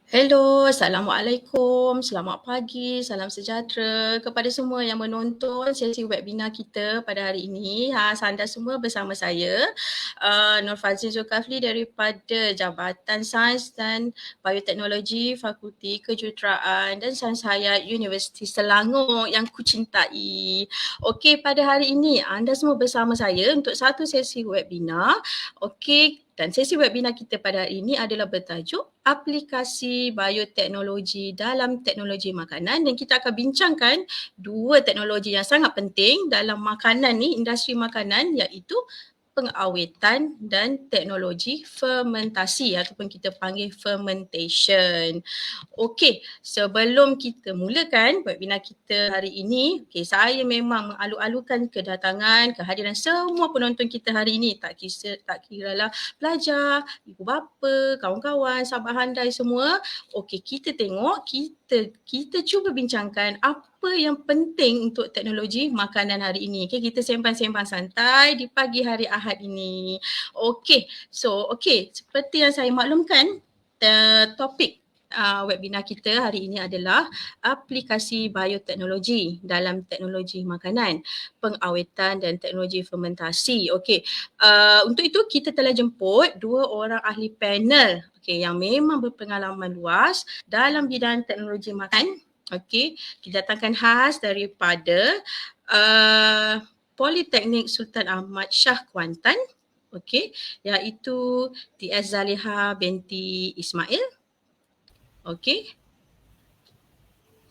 Hello, Assalamualaikum, selamat pagi, salam sejahtera kepada semua yang menonton sesi webinar kita pada hari ini. Anda semua bersama saya, Nur Fazil Zulkafli daripada Jabatan Sains dan Bioteknologi Fakulti Kejuruteraan dan Sains Hayat Universiti Selangor yang kucintai. Okey, pada hari ini anda semua bersama saya untuk satu sesi webinar. Okey, dan sesi webinar kita pada hari ini adalah bertajuk aplikasi bioteknologi dalam teknologi makanan, dan kita akan bincangkan dua teknologi yang sangat penting dalam makanan ni, industri makanan, iaitu pengawetan dan teknologi fermentasi ataupun kita panggil fermentation. Okey, sebelum kita mulakan webinar kita hari ini, saya memang mengalu-alukan kedatangan, kehadiran semua penonton kita hari ini, tak kiralah pelajar, ibu bapa, kawan-kawan, sahabat handai semua. Okey, kita tengok, kita cuba bincangkan apa yang penting untuk teknologi makanan hari ini. Okey, kita sembang-sembang santai di pagi hari Ahad ini. Okey, seperti yang saya maklumkan, topik webinar kita hari ini adalah aplikasi bioteknologi dalam teknologi makanan, pengawetan dan teknologi fermentasi. Okey, untuk itu kita telah jemput dua orang ahli panel yang memang berpengalaman luas dalam bidang teknologi makan. Okey, kedatangan khas daripada Politeknik Sultan Ahmad Shah Kuantan. Okey, iaitu TS Zaliha binti Ismail. Okey.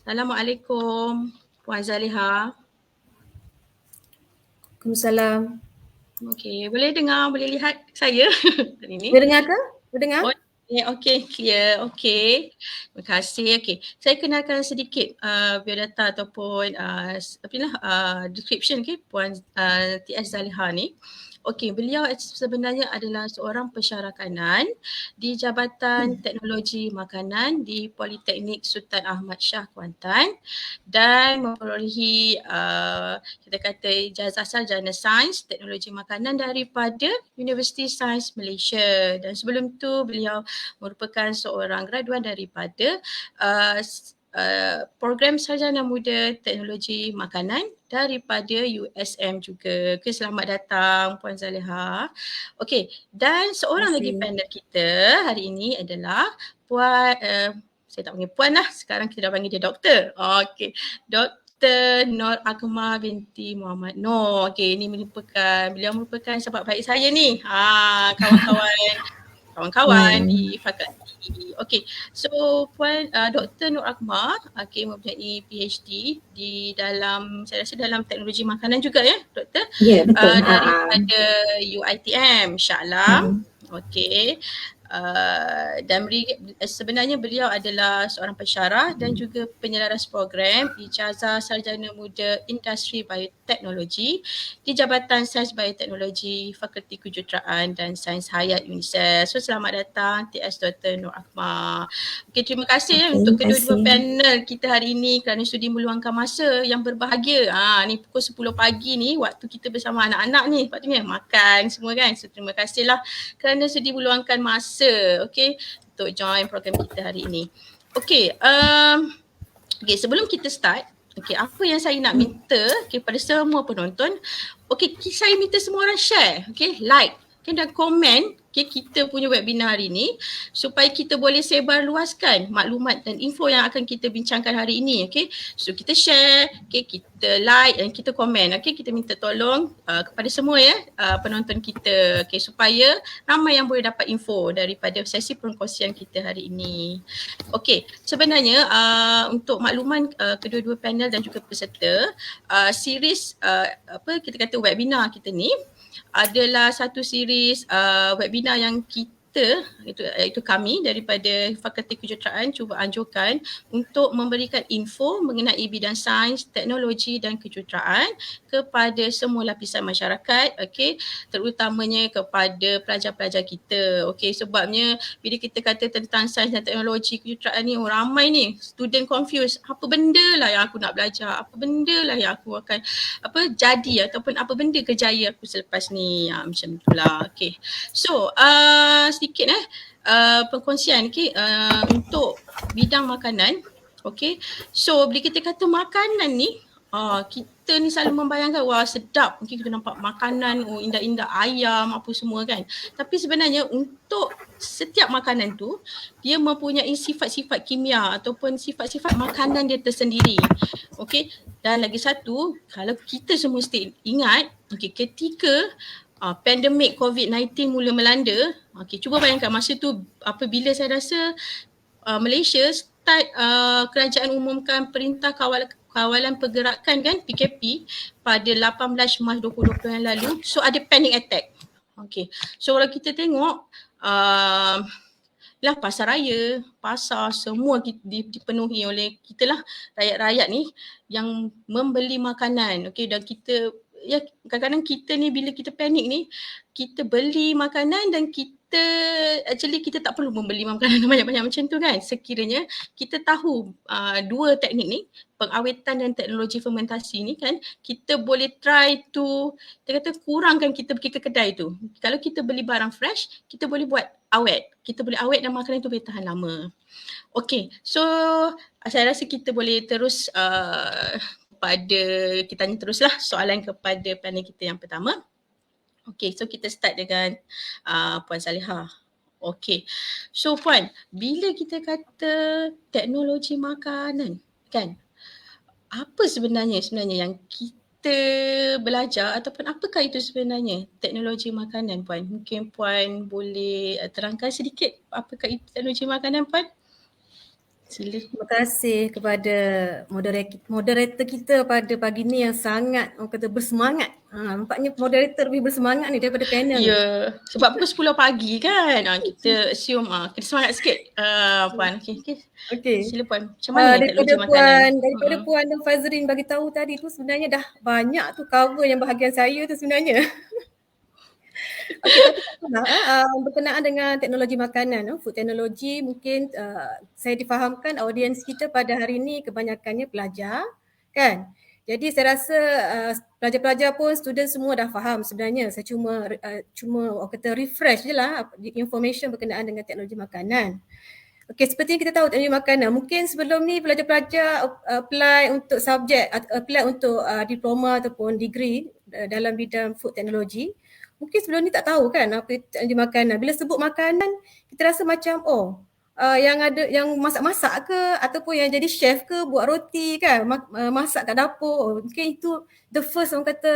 Assalamualaikum Puan Zaliha. Waalaikumsalam. Okey, boleh dengar, boleh lihat saya hari ni? Boleh dengar ke? Boleh dengar? Okey, clear. Okey. Terima kasih. Okey. Saya kenalkan sedikit biodata ataupun description Puan TS Zaliha ni. Okey, beliau sebenarnya adalah seorang pensyarah kanan di Jabatan Teknologi Makanan di Politeknik Sultan Ahmad Shah Kuantan dan memperolehi kita kata ijazah sarjana sains teknologi makanan daripada Universiti Sains Malaysia, dan sebelum tu beliau merupakan seorang graduan daripada program sarjana muda teknologi makanan daripada USM juga. Okay, selamat datang Puan Zaliha. Okey, dan seorang lagi panel kita hari ini adalah Puan saya tak panggil Puan lah, sekarang kita dah panggil dia Doktor. Okey, Dr. Nur Akmal binti Muhammad Noor. Okey, ini beliau merupakan sahabat baik saya ni. Kawan-kawan di fakulti. Okey, so Puan Dr. Nur Akmal mempunyai PhD di dalam, saya rasa dalam teknologi makanan juga ya, Doktor? Ya, betul. Daripada UiTM, Shah Alam. Okey. Dan sebenarnya beliau adalah seorang pensyarah dan juga penyelaras program ijazah sarjana muda industri bioteknologi di Jabatan Sains Bioteknologi Fakulti Kejuruteraan dan Sains Hayat UNISEF. So selamat datang TS Dr. Nur Akmal. Okey, terima kasih untuk kedua-dua panel kita hari ini kerana sudi meluangkan masa yang berbahagia. Ni pukul 10 pagi ni, waktu kita bersama anak-anak ni, waktunya makan semua kan. So terima kasihlah kerana sudi meluangkan masa untuk join program kita hari ini. Sebelum kita start, apa yang saya nak minta pada semua penonton, saya minta semua orang share, like dan komen kita punya webinar hari ini supaya kita boleh sebarluaskan maklumat dan info yang akan kita bincangkan hari ini. So kita share, kita like dan kita komen. Kita minta tolong kepada semua penonton kita supaya ramai yang boleh dapat info daripada sesi perkongsian kita hari ini. Sebenarnya untuk makluman kedua-dua panel dan juga peserta, series kita kata webinar kita ni adalah satu series webinar yang kita iaitu kami daripada Fakulti Kejuruteraan cuba anjurkan untuk memberikan info mengenai bidang sains, teknologi dan kejuruteraan kepada semua lapisan masyarakat, terutamanya kepada pelajar-pelajar kita. Sebabnya bila kita kata tentang sains dan teknologi kejuruteraan ni, ramai ni student confused, apa benda lah yang aku nak belajar, apa benda lah yang aku akan jadi ataupun apa benda kejaya aku selepas ni, macam itulah. So sedikit perkongsian untuk bidang makanan. So bila kita kata makanan ni, kita ni selalu membayangkan wah sedap, kita nampak makanan indah-indah, ayam apa semua kan. Tapi sebenarnya untuk setiap makanan tu dia mempunyai sifat-sifat kimia ataupun sifat-sifat makanan dia tersendiri. Dan lagi satu, kalau kita semua ingat ketika pandemik COVID-19 mula melanda, cuba bayangkan masa tu apabila saya rasa Malaysia start kerajaan umumkan perintah kawalan pergerakan kan, PKP pada 18 Mac 2020 yang lalu. So ada panic attack. So kalau kita tengok pasar raya, pasar semua dipenuhi oleh kita lah, rakyat-rakyat ni yang membeli makanan. Dan kita kadang-kadang kita ni bila kita panik ni, kita beli makanan dan kita tak perlu membeli makanan banyak-banyak macam tu kan. Sekiranya kita tahu dua teknik ni, pengawetan dan teknologi fermentasi ni kan, kita boleh try to, kita kata kurangkan kita pergi ke kedai tu. Kalau kita beli barang fresh, kita boleh buat awet. Kita boleh awet dan makanan tu boleh tahan lama. So saya rasa kita boleh terus kita tanya teruslah soalan kepada panel kita yang pertama. So kita start dengan Puan Zaliha. So Puan, bila kita kata teknologi makanan, kan? Apa sebenarnya yang kita belajar ataupun apakah itu sebenarnya teknologi makanan, Puan? Mungkin Puan boleh terangkan sedikit apakah itu teknologi makanan, Puan? Sila. Terima kasih kepada moderator kita pada pagi ni yang sangat orang kata bersemangat. Nampaknya moderator lebih bersemangat ni daripada panel ni. Ya, sebab pukul 10 pagi kan. Kita assume kita semangat sikit. Puan, okay. Okey. Sila Puan. Macam mana teknologi makanan? Daripada Puan dan Fazrin bagi tahu tadi tu sebenarnya dah banyak tu cover yang bahagian saya tu sebenarnya. Okey, tapi tak apalah. Berkenaan dengan teknologi makanan, food technology, mungkin saya difahamkan audiens kita pada hari ini kebanyakannya pelajar, kan? Jadi saya rasa pelajar-pelajar pun student semua dah faham sebenarnya. Saya cuma orang kata refresh je lah information berkenaan dengan teknologi makanan. Okey, seperti yang kita tahu teknologi makanan, mungkin sebelum ni pelajar-pelajar apply untuk subjek, apply untuk diploma ataupun degree dalam bidang food technology. Mungkin sebelum ni tak tahu kan apa itu teknologi makanan. Bila sebut makanan, kita rasa macam yang ada yang masak-masak ke ataupun yang jadi chef ke buat roti kan, masak kat dapur. Mungkin itu the first orang kata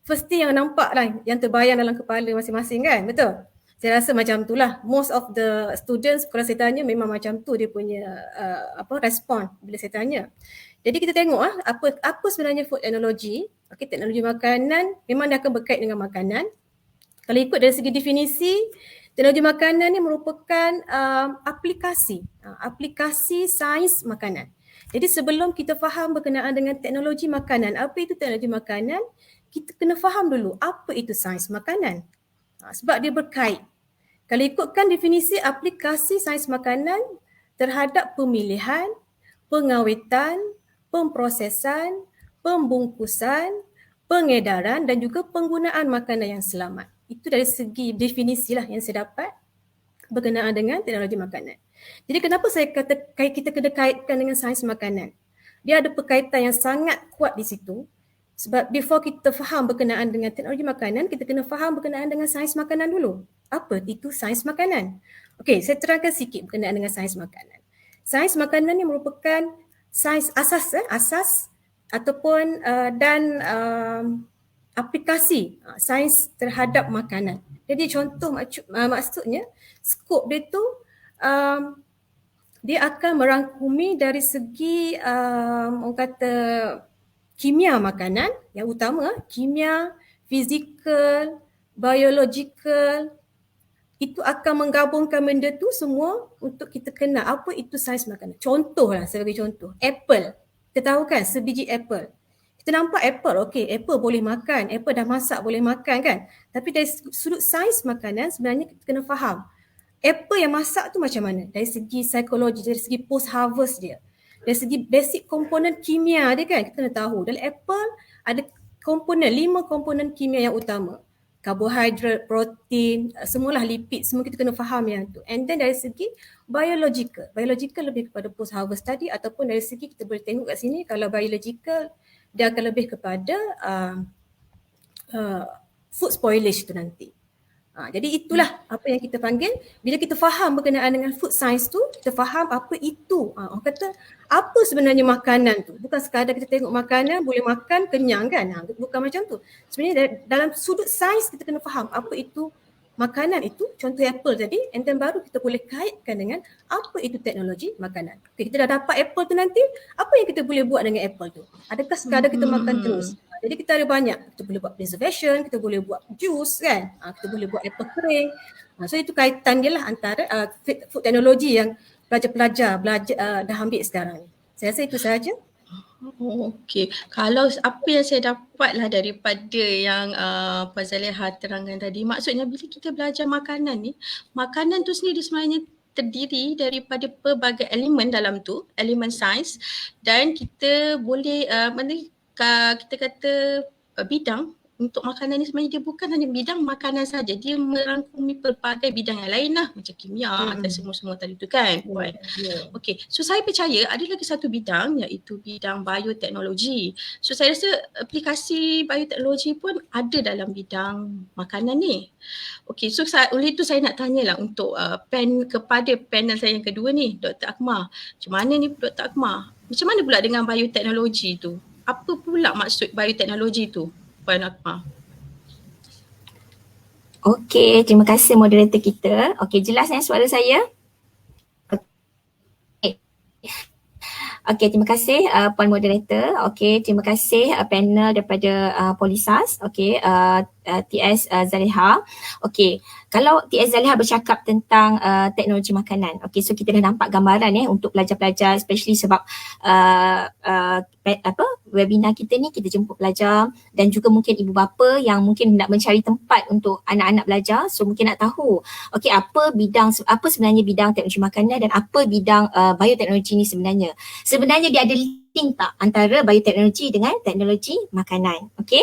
first thing yang nampak lah, yang terbayang dalam kepala masing-masing kan, betul? Saya rasa macam itulah. Most of the students kalau saya tanya memang macam tu dia punya respon bila saya tanya. Jadi kita tengok apa sebenarnya food technology. Okey, teknologi makanan memang dia akan berkait dengan makanan. Kalau ikut dari segi definisi, teknologi makanan ni merupakan aplikasi sains makanan. Jadi sebelum kita faham berkenaan dengan teknologi makanan, apa itu teknologi makanan, kita kena faham dulu apa itu sains makanan. Sebab dia berkait. Kalau ikutkan definisi aplikasi sains makanan terhadap pemilihan, pengawetan, pemprosesan, pembungkusan, pengedaran dan juga penggunaan makanan yang selamat. Itu dari segi definisi lah yang saya dapat berkenaan dengan teknologi makanan. Jadi kenapa saya kata kita kena kaitkan dengan sains makanan? Dia ada perkaitan yang sangat kuat di situ. Sebab before kita faham berkenaan dengan teknologi makanan, kita kena faham berkenaan dengan sains makanan dulu. Apa itu sains makanan? Okey, saya terangkan sikit berkenaan dengan sains makanan. Sains makanan ni merupakan sains asas ataupun aplikasi sains terhadap makanan. Jadi contoh maksudnya skop dia tu dia akan merangkumi dari segi orang kata kimia makanan yang utama, kimia, fizikal, biological, itu akan menggabungkan benda tu semua untuk kita kenal apa itu sains makanan. Contoh lah, saya bagi contoh. Apple. Kita tahu kan sebiji apple. Kita nampak apple, okey, apple boleh makan, apple dah masak boleh makan kan. Tapi dari sudut sains makanan sebenarnya kita kena faham. Apple yang masak tu macam mana? Dari segi psikologi, dari segi post harvest dia. Dari segi basic komponen kimia dia kan, kita kena tahu. Dalam apple ada 5 komponen kimia yang utama. Karbohidrat, protein, semualah lipid, semua kita kena faham yang tu. And then dari segi biological. Biological lebih kepada post harvest tadi ataupun dari segi kita boleh tengok kat sini kalau biological dia akan lebih kepada food spoilage tu nanti. Jadi itulah apa yang kita panggil, bila kita faham berkenaan dengan food science tu, kita faham apa itu. Orang kata apa sebenarnya makanan tu. Bukan sekadar kita tengok makanan, boleh makan, kenyang kan. Bukan macam tu. Sebenarnya dalam sudut sains kita kena faham apa itu makanan itu, contoh apple tadi, and then baru kita boleh kaitkan dengan apa itu teknologi makanan. Okay, kita dah dapat apple tu nanti, apa yang kita boleh buat dengan apple tu? Adakah sekadar kita makan terus? Jadi kita ada banyak, kita boleh buat preservation, kita boleh buat juice kan, kita boleh buat apple kering. So itu kaitan dia lah antara food technology yang pelajar-pelajar dah ambil sekarang ni. Saya rasa itu sahaja. Okey, kalau apa yang saya dapat lah daripada yang Puan Zaliha terangkan tadi, maksudnya bila kita belajar makanan ni, makanan tu sendiri sebenarnya terdiri daripada pelbagai elemen dalam tu, elemen sains, dan kita boleh kita kata bidang untuk makanan ni sebenarnya dia bukan hanya bidang makanan saja, dia merangkumi pelbagai bidang yang lain lah, macam kimia dan semua-semua tadi tu kan. Okey, so saya percaya ada lagi satu bidang iaitu bidang bioteknologi. So saya rasa aplikasi bioteknologi pun ada dalam bidang makanan ni. Okey, so oleh itu saya nak tanyalah untuk kepada panel saya yang kedua ni, Dr. Akmal. Macam mana ni Dr. Akmal? Macam mana pula dengan bioteknologi tu? Apa pula maksud bioteknologi tu, Puan Akmal? Okey, terima kasih moderator kita. Okey, jelas suara saya? Okey, terima kasih Puan Moderator. Okey, terima kasih panel daripada Polisas. Okey, TS Zaliha. Okey, kalau TS Zaliha bercakap tentang teknologi makanan. Okey, so kita dah nampak gambaran untuk pelajar-pelajar, especially sebab webinar kita ni kita jemput pelajar dan juga mungkin ibu bapa yang mungkin nak mencari tempat untuk anak-anak belajar. So mungkin nak tahu okey apa sebenarnya bidang teknologi makanan dan apa bidang bioteknologi ni sebenarnya. Sebenarnya dia ada link tak antara bioteknologi dengan teknologi makanan. Okey.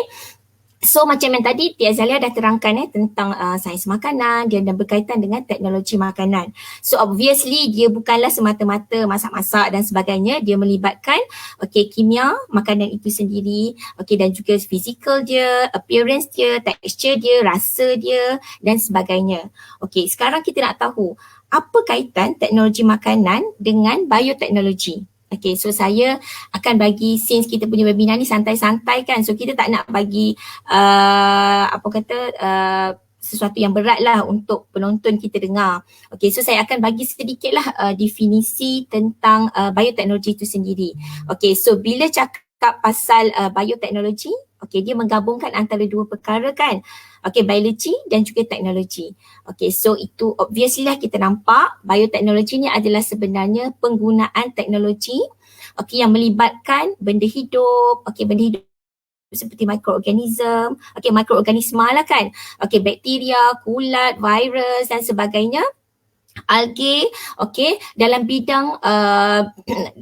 So macam yang tadi Tia Zalia dah terangkan tentang sains makanan dan berkaitan dengan teknologi makanan. So obviously dia bukanlah semata-mata masak-masak dan sebagainya, dia melibatkan kimia makanan itu sendiri, dan juga fizikal dia, appearance dia, texture dia, rasa dia dan sebagainya. Sekarang kita nak tahu apa kaitan teknologi makanan dengan bioteknologi. Okay, so saya akan bagi, since kita punya webinar ni santai-santai kan, so kita tak nak bagi sesuatu yang berat lah untuk penonton kita dengar. Okay, so saya akan bagi sedikit lah definisi tentang bioteknologi itu sendiri. Okay, so bila cakap pasal bioteknologi, dia menggabungkan antara dua perkara kan. Biologi dan juga teknologi. So itu obviously lah kita nampak bioteknologi ni adalah sebenarnya penggunaan teknologi yang melibatkan benda hidup, benda hidup seperti mikroorganisme, mikroorganisma lah kan. Bakteria, kulat, virus dan sebagainya. Algae, dalam bidang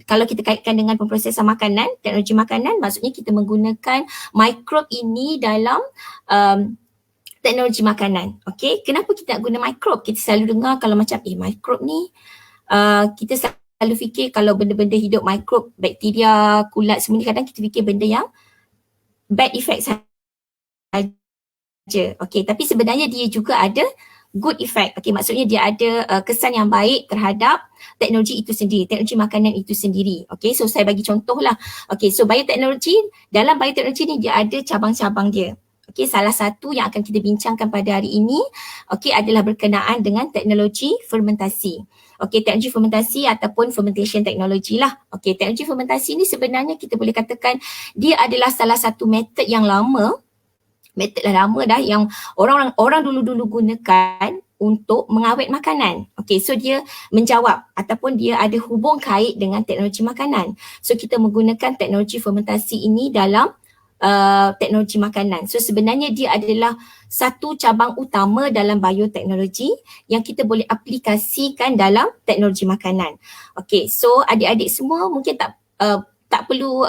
kalau kita kaitkan dengan pemprosesan makanan, teknologi makanan, maksudnya kita menggunakan mikrob ini dalam teknologi makanan. Kenapa kita nak guna mikrob? Kita selalu dengar kalau macam mikrob ni kita selalu fikir kalau benda-benda hidup, mikrob, bakteria, kulat semua ni kadang kita fikir benda yang bad effect saja. Tapi sebenarnya dia juga ada good effect. Maksudnya dia ada kesan yang baik terhadap teknologi itu sendiri, teknologi makanan itu sendiri. So saya bagi contoh lah. So bioteknologi, dalam bioteknologi ni dia ada cabang-cabang dia. Salah satu yang akan kita bincangkan pada hari ini adalah berkenaan dengan teknologi fermentasi. Teknologi fermentasi ataupun fermentation technology lah. Teknologi fermentasi ni sebenarnya kita boleh katakan dia adalah salah satu metod yang lama, yang orang dulu-dulu gunakan untuk mengawet makanan. So dia menjawab ataupun dia ada hubung kait dengan teknologi makanan. So kita menggunakan teknologi fermentasi ini dalam teknologi makanan. So sebenarnya dia adalah satu cabang utama dalam bioteknologi yang kita boleh aplikasikan dalam teknologi makanan. So adik-adik semua mungkin tak perlu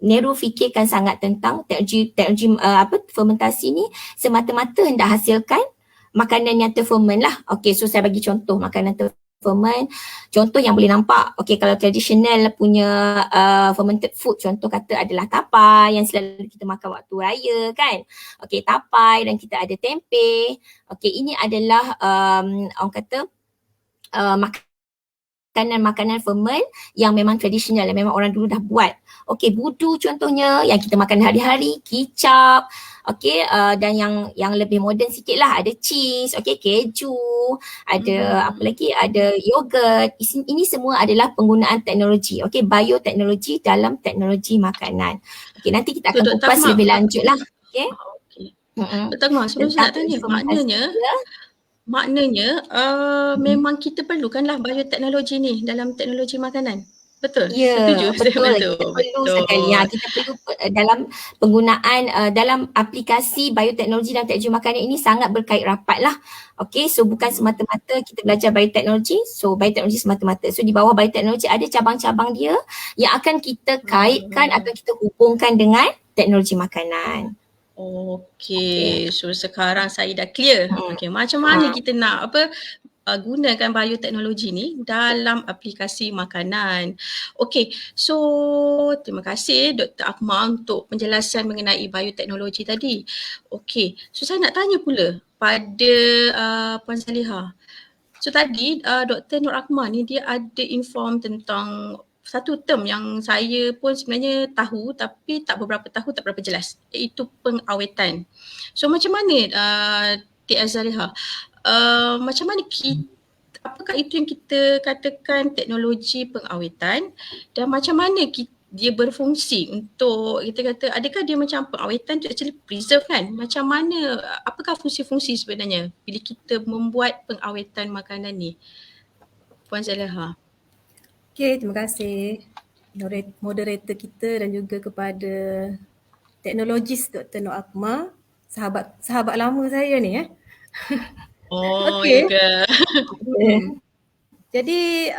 Nero fikirkan sangat tentang teknologi fermentasi ni, semata-mata hendak hasilkan makanan yang terferment lah. So saya bagi contoh makanan terferment. Contoh yang boleh nampak, kalau traditional punya fermented food, contoh kata adalah tapai yang selalu kita makan waktu raya kan. Tapai dan kita ada tempe. Ini adalah orang kata makanan ferment yang memang tradisional, yang memang orang dulu dah buat. Budu contohnya yang kita makan hari-hari, kicap, dan yang lebih moden sikit lah ada cheese, keju, ada apa lagi, ada yogurt. Ini semua adalah penggunaan teknologi, bioteknologi dalam teknologi makanan. Nanti kita akan kupas lebih lanjut lah. Dr. Akmal, sebelum saya nak tanya, maknanya memang kita perlukanlah bioteknologi ni dalam teknologi makanan. Betul? Ya, setuju. betul. Kita perlu sekali. Kita perlu dalam penggunaan, dalam aplikasi bioteknologi dan teknologi makanan ini sangat berkait rapat lah. So bukan semata-mata kita belajar bioteknologi, so bioteknologi semata-mata. So di bawah bioteknologi ada cabang-cabang dia yang akan kita kaitkan atau kita hubungkan dengan teknologi makanan. Okey, so sekarang saya dah clear. Okey, macam mana kita nak gunakan bioteknologi ni dalam aplikasi makanan. Okey, so terima kasih Dr. Akmal untuk penjelasan mengenai bioteknologi tadi. Okey, so saya nak tanya pula pada Puan Saliha. So tadi Dr. Nur Akmal ni dia ada inform tentang satu term yang saya pun sebenarnya tahu tapi tak berapa jelas, iaitu pengawetan. So macam mana Tia Zaliha, macam mana apakah itu yang kita katakan teknologi pengawetan dan macam mana dia berfungsi untuk kita kata, adakah dia macam pengawetan tu actually preserve kan? Macam mana, apakah fungsi-fungsi sebenarnya bila kita membuat pengawetan makanan ni? Puan Zaliha. Okey, terima kasih moderator kita dan juga kepada teknologis Dr. Nur Akmal, sahabat lama saya ni Oh, Okey. ya ke? Jadi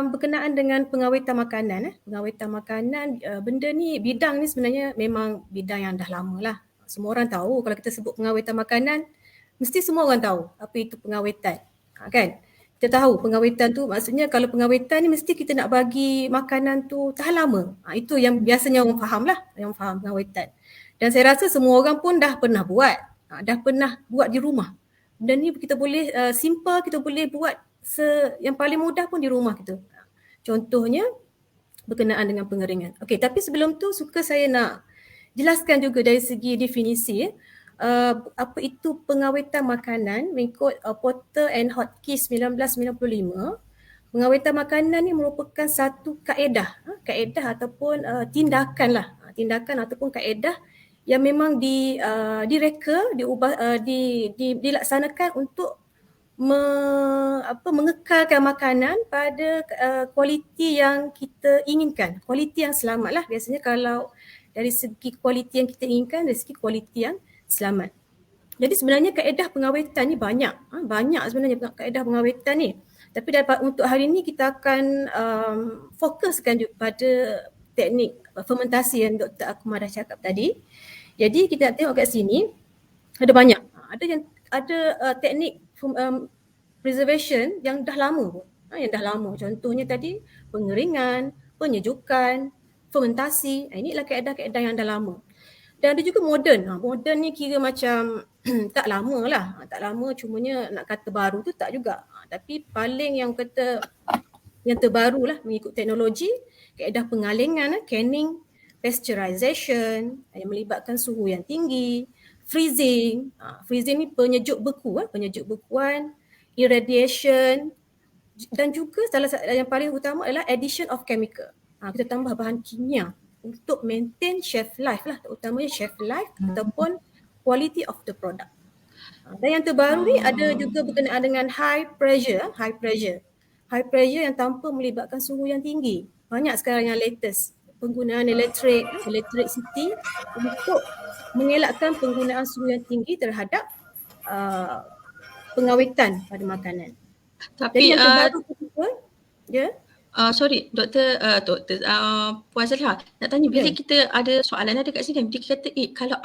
berkenaan dengan pengawetan makanan, pengawetan makanan, benda ni, bidang ni sebenarnya memang bidang yang dah lama lah. Semua orang tahu kalau kita sebut pengawetan makanan, mesti semua orang tahu apa itu pengawetan, kan? Kita tahu pengawetan tu maksudnya kalau pengawetan ni mesti kita nak bagi makanan tu tahan lama. Itu yang biasanya orang faham lah, yang faham pengawetan. Dan saya rasa semua orang pun dah pernah buat, di rumah. Dan ni kita boleh simple, kita boleh buat yang paling mudah pun di rumah kita. Contohnya berkenaan dengan pengeringan. Okey, tapi sebelum tu suka saya nak jelaskan juga dari segi definisi apa itu pengawetan makanan mengikut Porter and Hotchkiss 1995. Pengawetan makanan ni merupakan satu kaedah ataupun tindakan ataupun kaedah yang memang direka, dilaksanakan untuk mengekalkan makanan pada kualiti yang kita inginkan, kualiti yang selamat lah. Biasanya kalau dari segi kualiti yang kita inginkan, dari segi kualiti yang selamat. Jadi sebenarnya kaedah pengawetan ni banyak sebenarnya kaedah pengawetan ni. Tapi untuk hari ini kita akan fokuskan pada teknik fermentasi yang Dr. Akmal dah cakap tadi. Jadi kita tengok kat sini ada banyak. Ada teknik preservation yang dah lama. Contohnya tadi pengeringan, penyejukan, fermentasi. Inilah kaedah-kaedah yang dah lama. Dan ada juga moden. Moden ni kira macam tak lama lah. Tak lama, cumanya nak kata baru tu tak juga. Tapi paling yang kata yang terbaru lah mengikut teknologi, kaedah pengalengan, canning, pasteurization yang melibatkan suhu yang tinggi, freezing. Freezing ni penyejuk bekuan, irradiation, dan juga salah satu yang paling utama adalah addition of chemical. Kita tambah bahan kimia untuk maintain shelf life lah, terutamanya shelf life ataupun quality of the product. Dan yang terbaru ni ada juga berkenaan dengan high pressure yang tanpa melibatkan suhu yang tinggi. Banyak sekarang yang latest penggunaan electricity untuk mengelakkan penggunaan suhu yang tinggi terhadap pengawetan pada makanan. Tapi yang terbaru juga, sorry, Puan Zaliha, nak tanya bila kita ada soalan ada kat sini, bila kita kata kalau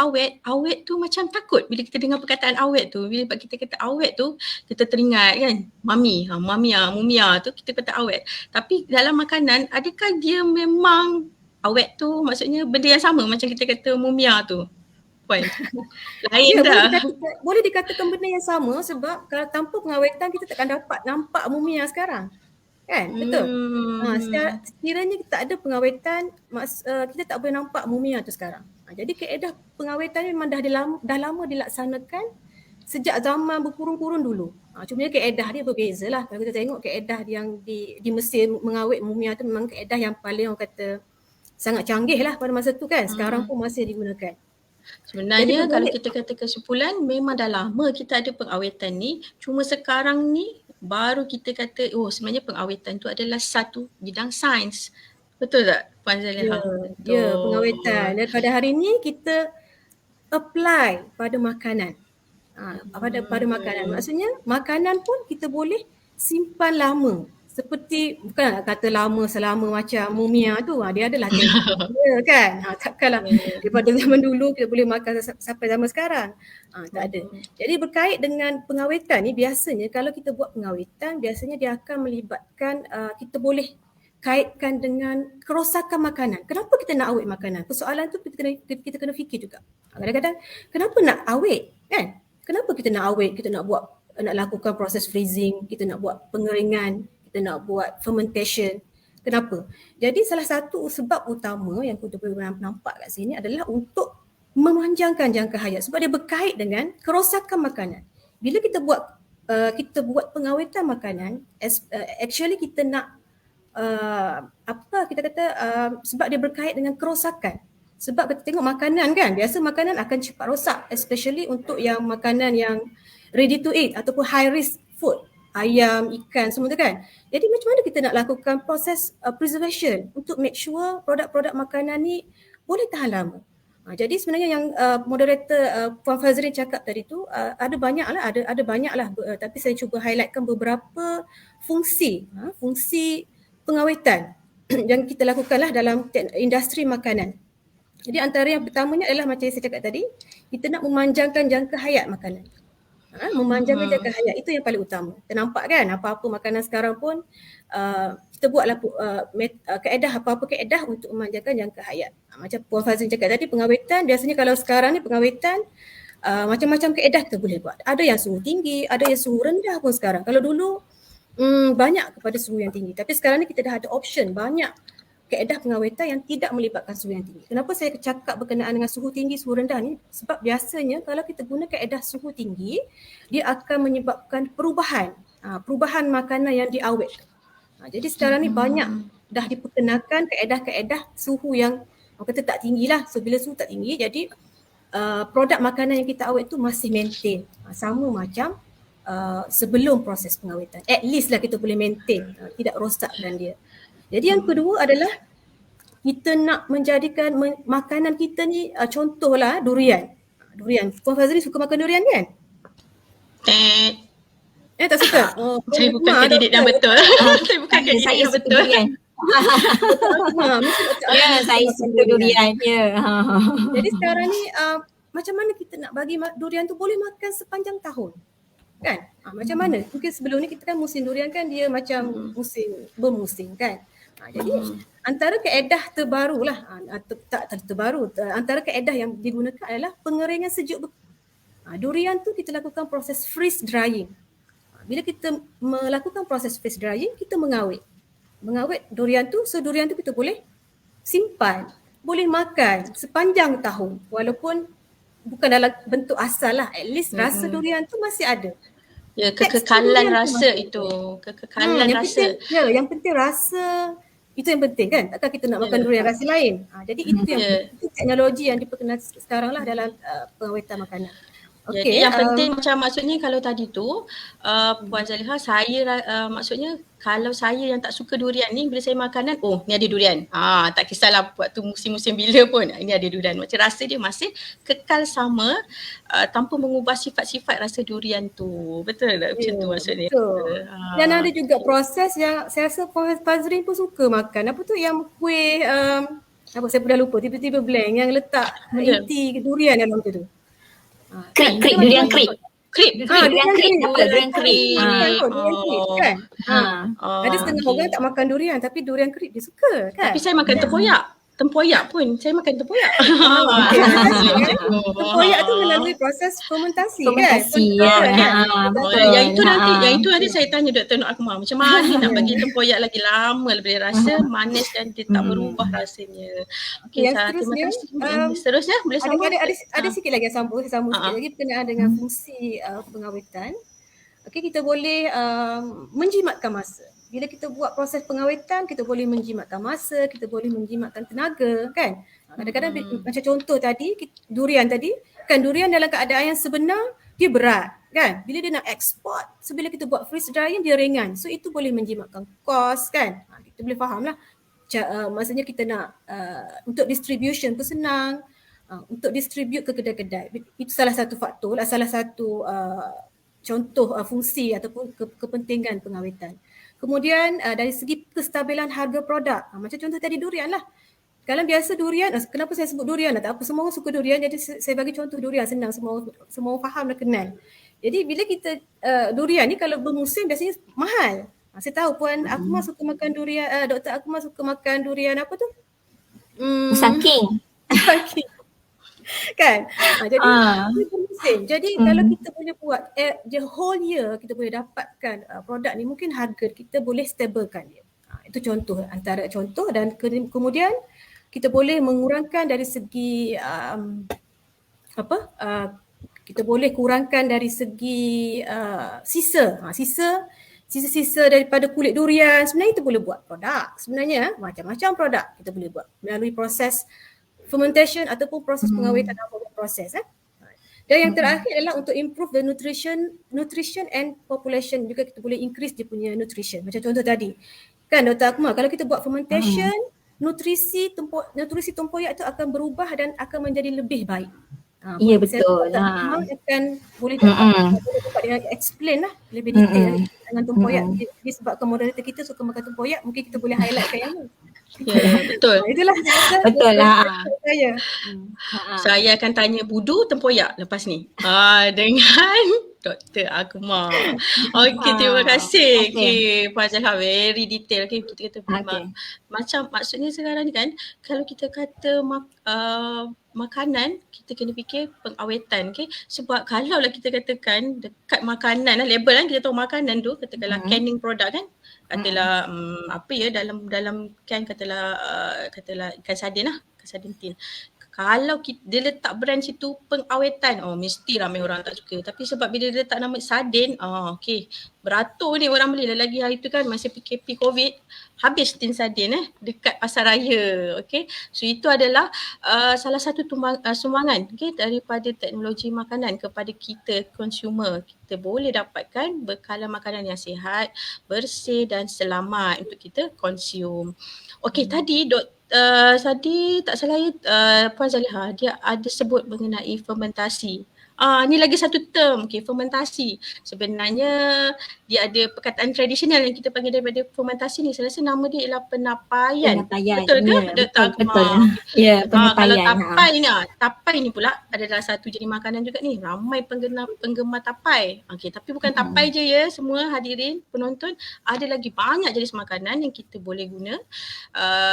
awet tu macam takut bila kita dengar perkataan awet tu. Bila kita kata awet tu, kita teringat kan mumia tu kita kata awet. Tapi dalam makanan, adakah dia memang awet tu maksudnya benda yang sama macam kita kata mumia tu? Puan, lain dah. Boleh dikatakan benda yang sama sebab kalau tanpa pengawetan kita takkan dapat nampak mumia sekarang. Kan? Betul? Sekiranya tak ada pengawetan, kita tak boleh nampak mumia tu sekarang. Jadi kaedah pengawetan memang dah lama dilaksanakan sejak zaman berkurun-kurun dulu. Cuma kaedah dia berbeza lah. Kalau kita tengok kaedah yang di Mesir mengawet mumia tu memang kaedah yang paling orang kata sangat canggih lah pada masa tu kan. Sekarang pun masih digunakan. Sebenarnya kalau kita kata kesimpulan, memang dah lama kita ada pengawetan ni. Cuma sekarang ni baru kita kata sebenarnya pengawetan tu adalah satu bidang sains. Betul tak Puan Zaliha? Ya, pengawetan. Dan pada hari ni kita apply pada makanan. Pada makanan. Maksudnya makanan pun kita boleh simpan lama seperti bukan nak kata lama selama macam mumia tu, dia adalah tempoh kan. Takkanlah daripada zaman dulu kita boleh makan sampai zaman sekarang. Tak ada. Jadi berkait dengan pengawetan ni, biasanya kalau kita buat pengawetan, biasanya dia akan melibatkan kita boleh kaitkan dengan kerosakan makanan. Kenapa kita nak awet makanan? Persoalan tu kita kena fikir juga. Kadang-kadang kenapa nak awet kan? Kenapa kita nak awet? Kita nak lakukan proses freezing, kita nak buat pengeringan, kita nak buat fermentation. Kenapa? Jadi salah satu sebab utama yang kita boleh nampak kat sini adalah untuk memanjangkan jangka hayat sebab dia berkait dengan kerosakan makanan. Bila kita buat pengawetan makanan, actually kita nak sebab dia berkait dengan kerosakan. Sebab kita tengok makanan kan, biasa makanan akan cepat rosak, especially untuk yang makanan yang ready to eat ataupun high risk food, ayam, ikan semua tu kan. Jadi macam mana kita nak lakukan proses preservation untuk make sure produk-produk makanan ni boleh tahan lama. Jadi sebenarnya yang moderator Puan Fazrin cakap tadi tu ada banyaklah, tapi saya cuba highlightkan beberapa fungsi pengawetan yang kita lakukanlah dalam industri makanan. Jadi antara yang pertamanya adalah macam yang saya cakap tadi, kita nak memanjangkan jangka hayat makanan. Memanjangkan jangka hayat, itu yang paling utama. Kita nampak kan apa-apa makanan sekarang pun kita buatlah apa-apa kaedah untuk memanjangkan jangka hayat. Macam Puan Fazrin cakap tadi, pengawetan biasanya kalau sekarang ni pengawetan macam-macam kaedah kita boleh buat. Ada yang suhu tinggi, ada yang suhu rendah pun sekarang. Kalau dulu banyak kepada suhu yang tinggi, tapi sekarang ni kita dah ada option banyak kaedah pengawetan yang tidak melibatkan suhu yang tinggi. Kenapa saya cakap berkenaan dengan suhu tinggi, suhu rendah ni? Sebab biasanya kalau kita guna kaedah suhu tinggi, dia akan menyebabkan perubahan makanan yang diawet. Jadi sekarang ni banyak dah diperkenakan kaedah-kaedah suhu yang kata tak tinggi lah. So bila suhu tak tinggi, jadi produk makanan yang kita awet tu masih maintain. Sama macam sebelum proses pengawetan. At least lah kita boleh maintain, tidak rosakkan dia. Jadi yang kedua adalah kita nak menjadikan makanan kita ni, contohlah durian. Durian. Puan Fazrin suka makan durian kan? Tak suka? Saya bukan kandidat yang betul. Saya bukan kandidat yang betul. Saya suka durian. Jadi sekarang ni macam mana kita nak bagi durian tu boleh makan sepanjang tahun? Kan? Macam mana? Mungkin sebelum ni kita kan musim durian kan dia macam bermusim kan? Jadi antara kaedah terbarulah, antara kaedah yang digunakan adalah pengeringan sejuk. Durian tu kita lakukan proses freeze drying. Bila kita melakukan proses freeze drying, kita mengawet durian tu, so durian tu kita boleh simpan, boleh makan sepanjang tahun walaupun bukan dalam bentuk asal lah, at least rasa durian tu masih ada. Ya, kekekalan rasa itu, kekekalan rasa. Yang penting rasa, itu yang penting kan. Takkan kita nak makan durian rasa lain. Jadi itu itu teknologi yang diperkenalkan sekarang lah dalam pengawetan makanan. Jadi yang penting macam maksudnya kalau tadi tu Puan Zaliha, saya maksudnya kalau saya yang tak suka durian ni, bila saya makanan, ni ada durian. Tak kisahlah waktu musim-musim bila pun, ini ada durian. Macam rasa dia masih kekal sama tanpa mengubah sifat-sifat rasa durian tu. Betul tak macam tu maksudnya? Betul. Dan ada juga proses yang saya rasa Puan Fazrin pun suka makan. Apa tu yang kuih, saya pun dah lupa, tiba-tiba blank, yang letak inti durian dalam tu. Krip, durian krip. Durian krip kan. Ada setengah orang tak makan durian tapi durian krip dia suka kan. Tapi saya makan tempoyak pun. Saya makan tempoyak. Tempoyak tu melalui proses fermentasi kan. Yang itu nanti saya tanya Dr. Nur Akmal, macam mana nak bagi tempoyak lagi lama lebih rasa manis dan dia tak berubah rasanya. Okey, terima kasih. Seterusnya boleh sambung. Ada sikit lagi sambung sikit lagi berkenaan dengan fungsi pengawetan. Okey, kita boleh menjimatkan masa. Bila kita buat proses pengawetan, kita boleh menjimatkan masa, kita boleh menjimatkan tenaga kan. Kadang-kadang macam contoh tadi, durian tadi, kan durian dalam keadaan yang sebenar, dia berat kan. Bila dia nak ekspor, so bila kita buat freeze drying, dia ringan. So itu boleh menjimatkan kos kan. Kita boleh faham lah. Maksudnya kita nak untuk distribution pun senang, untuk distribute ke kedai-kedai. Itu salah satu faktor, salah satu contoh fungsi ataupun kepentingan pengawetan. Kemudian dari segi kestabilan harga produk. Macam contoh tadi durian lah. Kalau biasa durian, kenapa saya sebut durian? Tak apa, semua orang suka durian, jadi saya bagi contoh durian, senang semua orang faham dan kenal. Jadi bila kita durian ni kalau bermusim biasanya mahal. Saya tahu Puan Akmal suka makan durian, Dr. Akmal suka makan durian apa tu? Saking. Saking. Kan? Jadi bermusim. Jadi kalau kita boleh buat the whole year, kita boleh dapatkan produk ni, mungkin harga kita boleh stablekan dia. Itu contoh, antara contoh. Dan kemudian kita boleh mengurangkan dari segi kita boleh kurangkan dari segi sisa daripada kulit durian. Sebenarnya itu boleh buat produk. Sebenarnya macam-macam produk kita boleh buat melalui proses fermentation ataupun proses pengawetan proses. Dan yang terakhir adalah untuk improve the nutrition and population, juga kita boleh increase dia punya nutrition. Macam contoh tadi. Kan Dr. Akmal, kalau kita buat fermentation, nutrisi tempoyak itu akan berubah dan akan menjadi lebih baik. Ya, betul. Akan boleh dapat dia explain lah lebih detail dengan tempoyak. Disebabkan moderator kita suka makan tempoyak, mungkin kita boleh highlightkan yang ni. Ya, betul. Itulah betul lah. Saya. Saya akan tanya Budu tempoyak lepas ni. Dengan Dr. Akmal. Okey, terima kasih. Okey, Puan Zaliha, very detail. Okey, kita kata macam maksudnya sekarang ni kan, kalau kita kata makanan, kita kena fikir pengawetan. Okay? Sebab kalau lah kita katakan dekat makanan lah, label kan, kita tahu makanan tu, katakanlah canning product kan, katalah dalam can, katalah ikan sardin lah, ikan sardin tin. Kalau dia letak brand situ pengawetan, mesti ramai orang tak suka. Tapi sebab bila dia letak nama sardin, okey, beratur ni orang beli. Lagi hari tu kan masa PKP COVID, habis tin sardin dekat pasar raya. Okey, so itu adalah salah satu sumbangan daripada teknologi makanan kepada kita consumer. Kita boleh dapatkan bekalan makanan yang sihat, bersih dan selamat untuk kita consume. Okey, tadi tadi tak salah Puan Zaliha, dia ada sebut mengenai fermentasi. Ni lagi satu term, fermentasi. Sebenarnya dia ada perkataan tradisional yang kita panggil daripada fermentasi ni. Saya rasa nama dia ialah penapaian. Betul ke? Betul. Ya, penapaian. Kalau tapai ni pula adalah satu jenis makanan juga ni. Ramai penggemar tapai. Tapi bukan tapai je ya semua hadirin penonton. Ada lagi banyak jenis makanan yang kita boleh guna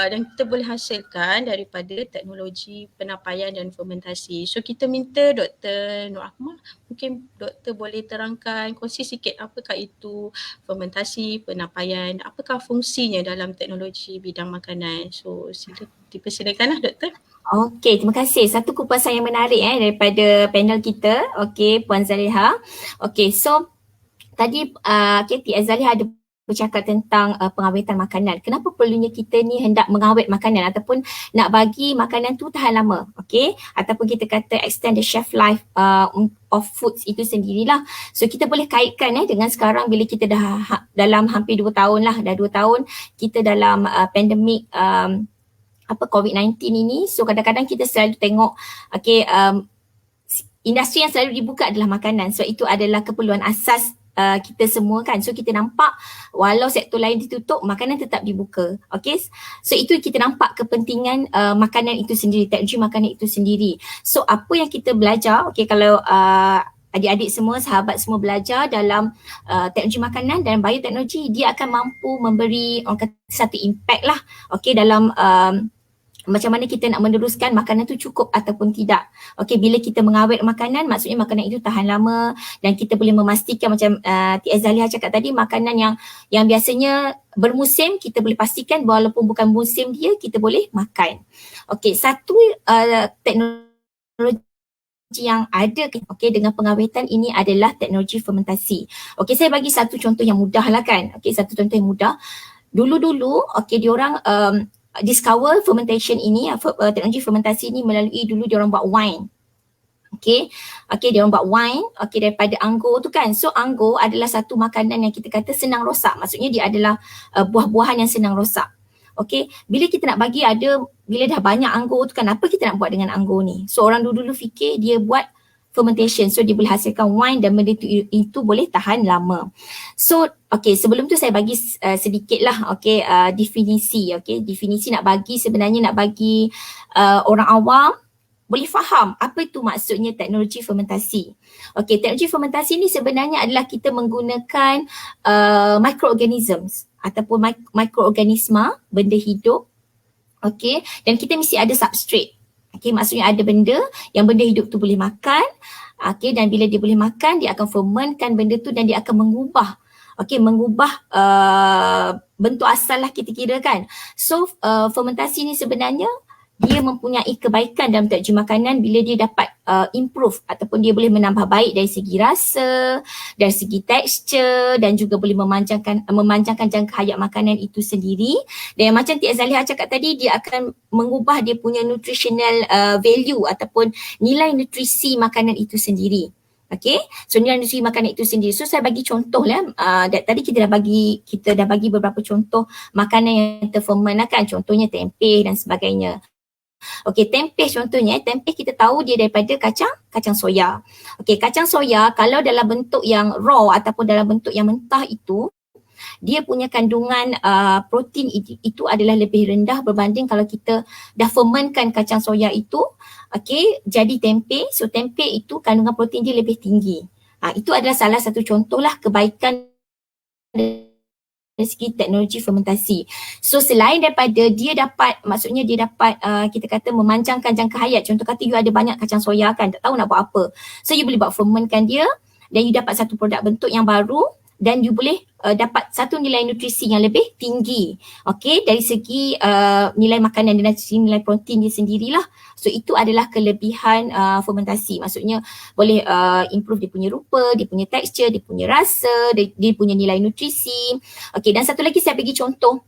dan kita boleh hasilkan daripada teknologi penapaian dan fermentasi. So kita minta Dr. Nur Akmal, mungkin doktor boleh terangkan, kongsi sikit apakah itu fermentasi, penapaian, apakah fungsinya dalam teknologi bidang makanan. So dipersilakanlah doktor. Okey, terima kasih. Satu kupasan yang menarik daripada panel kita. Okey, Puan Zaliha. Okey, so tadi T.S. Zaliha ada bercakap tentang pengawetan makanan. Kenapa perlunya kita ni hendak mengawet makanan ataupun nak bagi makanan tu tahan lama, okey? Ataupun kita kata extend the shelf life of foods itu sendirilah. So kita boleh kaitkan dengan sekarang bila kita dah dalam hampir 2 tahun lah, dah 2 tahun kita dalam pandemik COVID-19 ini. So kadang-kadang kita selalu tengok industri yang selalu dibuka adalah makanan. So itu adalah keperluan asas kita semua kan. So kita nampak walau sektor lain ditutup, makanan tetap dibuka. Okay, so itu kita nampak kepentingan makanan itu sendiri, teknologi makanan itu sendiri. So apa yang kita belajar, kalau adik-adik semua, sahabat semua belajar dalam teknologi makanan dan bioteknologi, dia akan mampu memberi satu impact lah, dalam macam mana kita nak meneruskan makanan tu cukup ataupun tidak. Okey, bila kita mengawet makanan, maksudnya makanan itu tahan lama dan kita boleh memastikan macam T.S. Zaliha cakap tadi, makanan yang biasanya bermusim, kita boleh pastikan walaupun bukan musim dia, kita boleh makan. Okey, satu teknologi yang ada dengan pengawetan ini adalah teknologi fermentasi. Okey, saya bagi satu contoh yang mudah lah kan. Okey, satu contoh yang mudah. Dulu-dulu, diorang discover fermentation ini, teknologi fermentasi ini melalui dulu diorang buat wine. Diorang buat wine daripada anggur tu kan. So anggur adalah satu makanan yang kita kata senang rosak. Maksudnya dia adalah buah-buahan yang senang rosak. Bila kita nak bagi bila dah banyak anggur tu kan, apa kita nak buat dengan anggur ni? So orang dulu fikir dia buat fermentation. So dia boleh hasilkan wine dan benda itu boleh tahan lama. So sebelum tu saya bagi sedikit lah definisi. Definisi nak bagi sebenarnya nak bagi orang awam boleh faham apa itu maksudnya teknologi fermentasi. Teknologi fermentasi ni sebenarnya adalah kita menggunakan microorganisms ataupun mikroorganisma, benda hidup. Dan kita mesti ada substrate. Maksudnya ada benda yang benda hidup tu boleh makan. Dan bila dia boleh makan, dia akan fermentkan benda tu dan dia akan mengubah bentuk asal lah kita kira kan. So fermentasi ni sebenarnya dia mempunyai kebaikan dalam teknologi makanan bila dia dapat improve ataupun dia boleh menambah baik dari segi rasa, dari segi tekstur dan juga boleh memanjangkan jangka hayat makanan itu sendiri. Dan macam Tia Zaliha cakap tadi, dia akan mengubah dia punya nutritional value ataupun nilai nutrisi makanan itu sendiri. So nilai nutrisi makanan itu sendiri. So saya bagi contoh lah. Tadi kita dah bagi beberapa contoh makanan yang terferment kan. Contohnya tempeh dan sebagainya. Tempeh contohnya, tempeh kita tahu dia daripada kacang soya. Kacang soya kalau dalam bentuk yang raw ataupun dalam bentuk yang mentah itu, dia punya kandungan protein itu adalah lebih rendah berbanding kalau kita dah fermentkan kacang soya itu, jadi tempeh. So tempeh itu kandungan protein dia lebih tinggi. Itu adalah salah satu contoh lah kebaikan dari segi teknologi fermentasi. So selain daripada dia dapat kita kata memanjangkan jangka hayat. Contoh kata you ada banyak kacang soya kan, tak tahu nak buat apa. So you boleh buat fermentkan dia dan you dapat satu produk bentuk yang baru dan you boleh dapat satu nilai nutrisi yang lebih tinggi. Dari segi nilai makanan dan nilai protein dia sendirilah. So itu adalah kelebihan fermentasi. Maksudnya boleh improve dia punya rupa, dia punya tekstur, dia punya rasa, dia punya nilai nutrisi. Dan satu lagi saya bagi contoh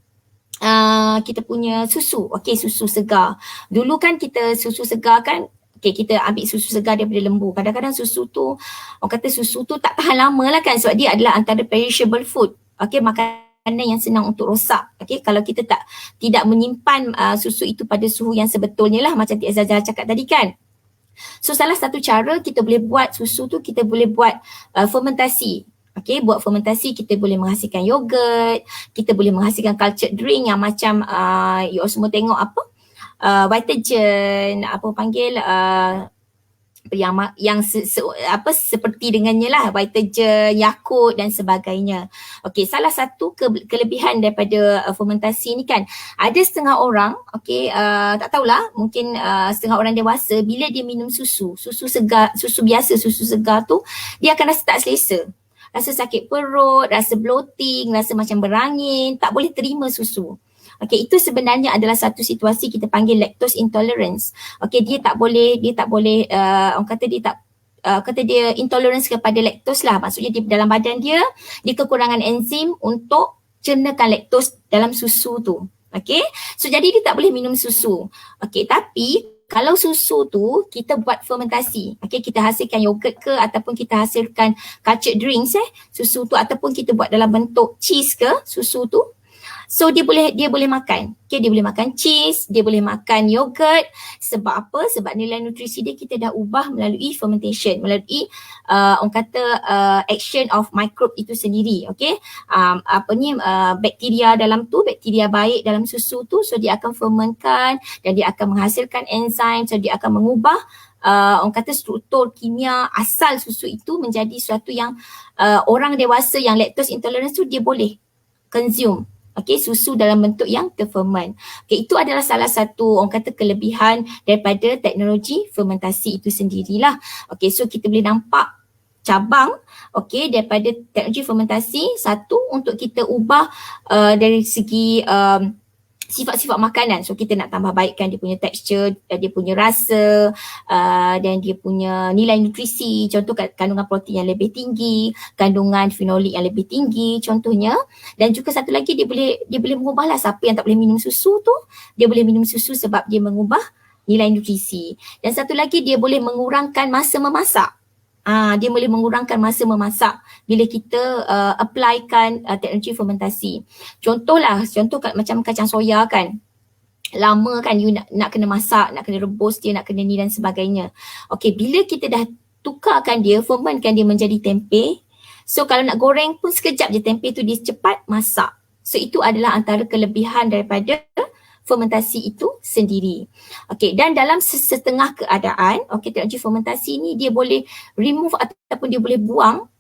kita punya susu. Susu segar. Dulu kan kita susu segar kan, kita ambil susu segar daripada lembu. Kadang-kadang susu tu, orang kata susu tu tak tahan lama lah kan sebab dia adalah antara perishable food. Makanan yang senang untuk rosak. Kalau kita tidak menyimpan susu itu pada suhu yang sebetulnya lah macam Tia Zaliha cakap tadi kan. So salah satu cara kita boleh buat susu tu, kita boleh buat fermentasi. Buat fermentasi kita boleh menghasilkan yogurt, kita boleh menghasilkan cultured drink yang macam you all semua tengok apa? Vitagen, yang seperti dengannya lah, Vitagen, Yakult dan sebagainya. Salah satu kelebihan daripada fermentasi ni kan, ada setengah orang, tak tahulah, mungkin setengah orang dewasa bila dia minum susu segar, susu biasa, susu segar tu, dia akan rasa tak selesa. Rasa sakit perut, rasa bloating, rasa macam berangin, tak boleh terima susu. Itu sebenarnya adalah satu situasi kita panggil lactose intolerance. Dia tak boleh orang kata dia intolerance kepada lactose lah. Maksudnya dalam badan dia kekurangan enzim untuk cernakan lactose dalam susu tu. So jadi dia tak boleh minum susu. Tapi kalau susu tu kita buat fermentasi, kita hasilkan yogurt ke ataupun kita hasilkan cultured drinks susu tu, ataupun kita buat dalam bentuk cheese ke susu tu. So dia boleh makan. Dia boleh makan cheese, dia boleh makan yogurt. Sebab apa? Sebab nilai nutrisi dia kita dah ubah melalui fermentation, melalui orang kata action of microbe itu sendiri. Bakteria dalam tu, bakteria baik dalam susu tu, so dia akan fermentkan dan dia akan menghasilkan enzim, so dia akan mengubah orang kata struktur kimia asal susu itu menjadi suatu yang orang dewasa yang lactose intolerance tu dia boleh consume. Susu dalam bentuk yang terferment. Itu adalah salah satu orang kata kelebihan daripada teknologi fermentasi itu sendirilah. So kita boleh nampak cabang daripada teknologi fermentasi. Satu, untuk kita ubah dari segi sifat-sifat makanan. So kita nak tambah baikkan dia punya tekstur, dia punya rasa dan dia punya nilai nutrisi. Contoh kandungan protein yang lebih tinggi, kandungan fenolik yang lebih tinggi contohnya. Dan juga satu lagi dia boleh mengubahlah siapa yang tak boleh minum susu tu, dia boleh minum susu sebab dia mengubah nilai nutrisi. Dan satu lagi dia boleh mengurangkan masa memasak. Dia boleh mengurangkan masa memasak bila kita applykan teknologi fermentasi. Contoh macam kacang soya kan. Lama kan you nak kena masak, nak kena rebus dia, nak kena ni dan sebagainya. Bila kita dah tukarkan dia, fermentkan dia menjadi tempe. So kalau nak goreng pun sekejap je tempe tu dia cepat masak. So itu adalah antara kelebihan daripada fermentasi itu sendiri. Okey, dan dalam setengah keadaan, okey, teknologi fermentasi ni dia boleh remove ataupun dia boleh buang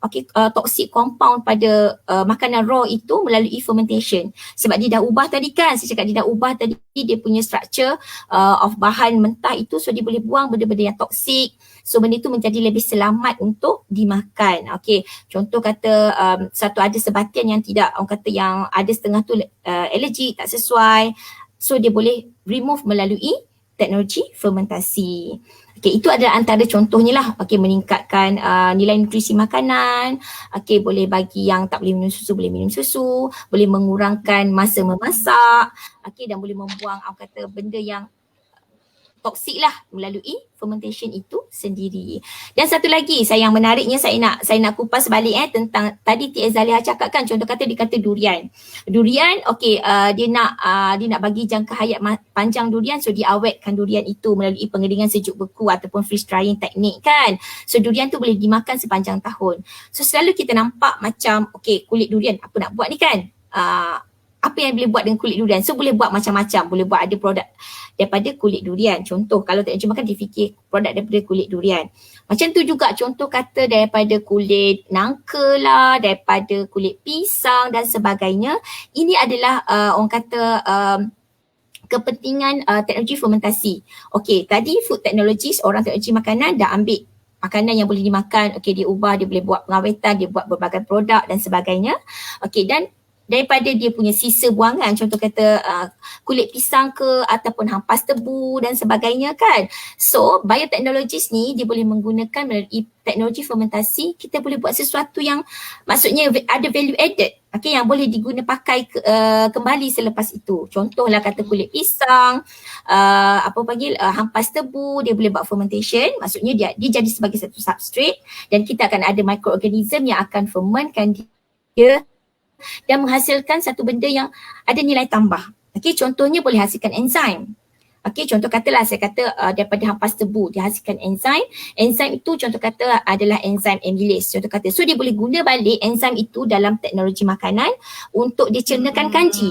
toxic compound pada makanan raw itu melalui fermentation. Sebab dia dah ubah tadi kan, saya cakap dia dah ubah tadi dia punya structure of bahan mentah itu, so dia boleh buang benda-benda yang toxic. So benda itu menjadi lebih selamat untuk dimakan. Okey, contoh kata satu ada sebatian yang tidak, orang kata yang ada setengah tu allergic, tak sesuai. So dia boleh remove melalui teknologi fermentasi. Okey, itu adalah antara contohnya lah. Okey, meningkatkan nilai nutrisi makanan. Okey, boleh bagi yang tak boleh minum susu, boleh minum susu. Boleh mengurangkan masa memasak. Okey, dan boleh membuang orang kata benda yang toksik lah melalui fermentation itu sendiri. Dan satu lagi yang menariknya saya nak kupas balik tentang tadi Tia Zaliha cakap kan, contoh kata dia kata durian. Durian okey, dia nak bagi jangka hayat panjang durian, so dia awetkan durian itu melalui pengeringan sejuk beku ataupun freeze drying teknik kan. So durian tu boleh dimakan sepanjang tahun. So selalu kita nampak macam okey, kulit durian apa nak buat ni kan? Apa yang boleh buat dengan kulit durian? So boleh buat macam-macam, boleh buat ada produk daripada kulit durian. Contoh kalau teknologi makan dia fikir produk daripada kulit durian. Macam tu juga contoh kata daripada kulit nangka lah, daripada kulit pisang dan sebagainya. Ini adalah orang kata kepentingan teknologi fermentasi. Okey, tadi food technologies, orang teknologi makanan dah ambil makanan yang boleh dimakan, okey dia ubah, dia boleh buat pengawetan, dia buat berbagai produk dan sebagainya. Okey, dan daripada dia punya sisa buangan, contoh kata kulit pisang ke ataupun hampas tebu dan sebagainya kan. So biotechnologies ni dia boleh menggunakan melalui teknologi fermentasi, kita boleh buat sesuatu yang maksudnya ada value added, okay, yang boleh diguna pakai kembali selepas itu. Contohlah kata kulit pisang, hampas tebu, dia boleh buat fermentation, maksudnya dia jadi sebagai satu substrate dan kita akan ada microorganism yang akan fermentkan dia dan menghasilkan satu benda yang ada nilai tambah. Okey, contohnya boleh hasilkan enzim. Okey, contoh katalah saya kata daripada hampas tebu dia hasilkan enzim. Enzim itu contoh kata adalah enzim amylase. Contoh kata, so dia boleh guna balik enzim itu dalam teknologi makanan untuk dicernakan kanji.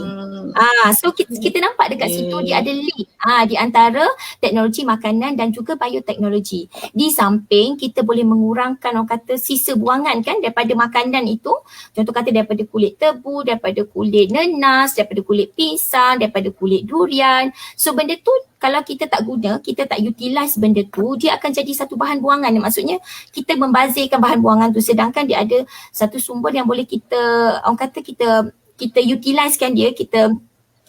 So kita nampak dekat situ dia ada link di antara teknologi makanan dan juga bioteknologi. Di samping kita boleh mengurangkan orang kata sisa buangan kan daripada makanan itu. Contoh kata daripada kulit tebu, daripada kulit nenas, daripada kulit pisang, daripada kulit durian. So benda tu kalau kita tak guna, kita tak utilize benda tu, dia akan jadi satu bahan buangan. Maksudnya kita membazirkan bahan buangan tu, sedangkan dia ada satu sumber yang boleh kita, orang kata kita utilizekan dia, kita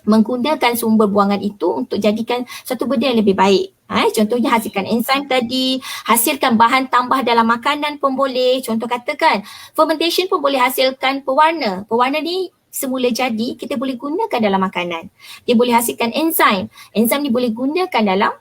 menggunakan sumber buangan itu untuk jadikan satu benda yang lebih baik. Contohnya hasilkan enzim tadi, hasilkan bahan tambah dalam makanan pun boleh. Contoh katakan fermentation pun boleh hasilkan pewarna. Pewarna ni semula jadi kita boleh gunakan dalam makanan. Dia boleh hasilkan enzim. Enzim ni boleh gunakan dalam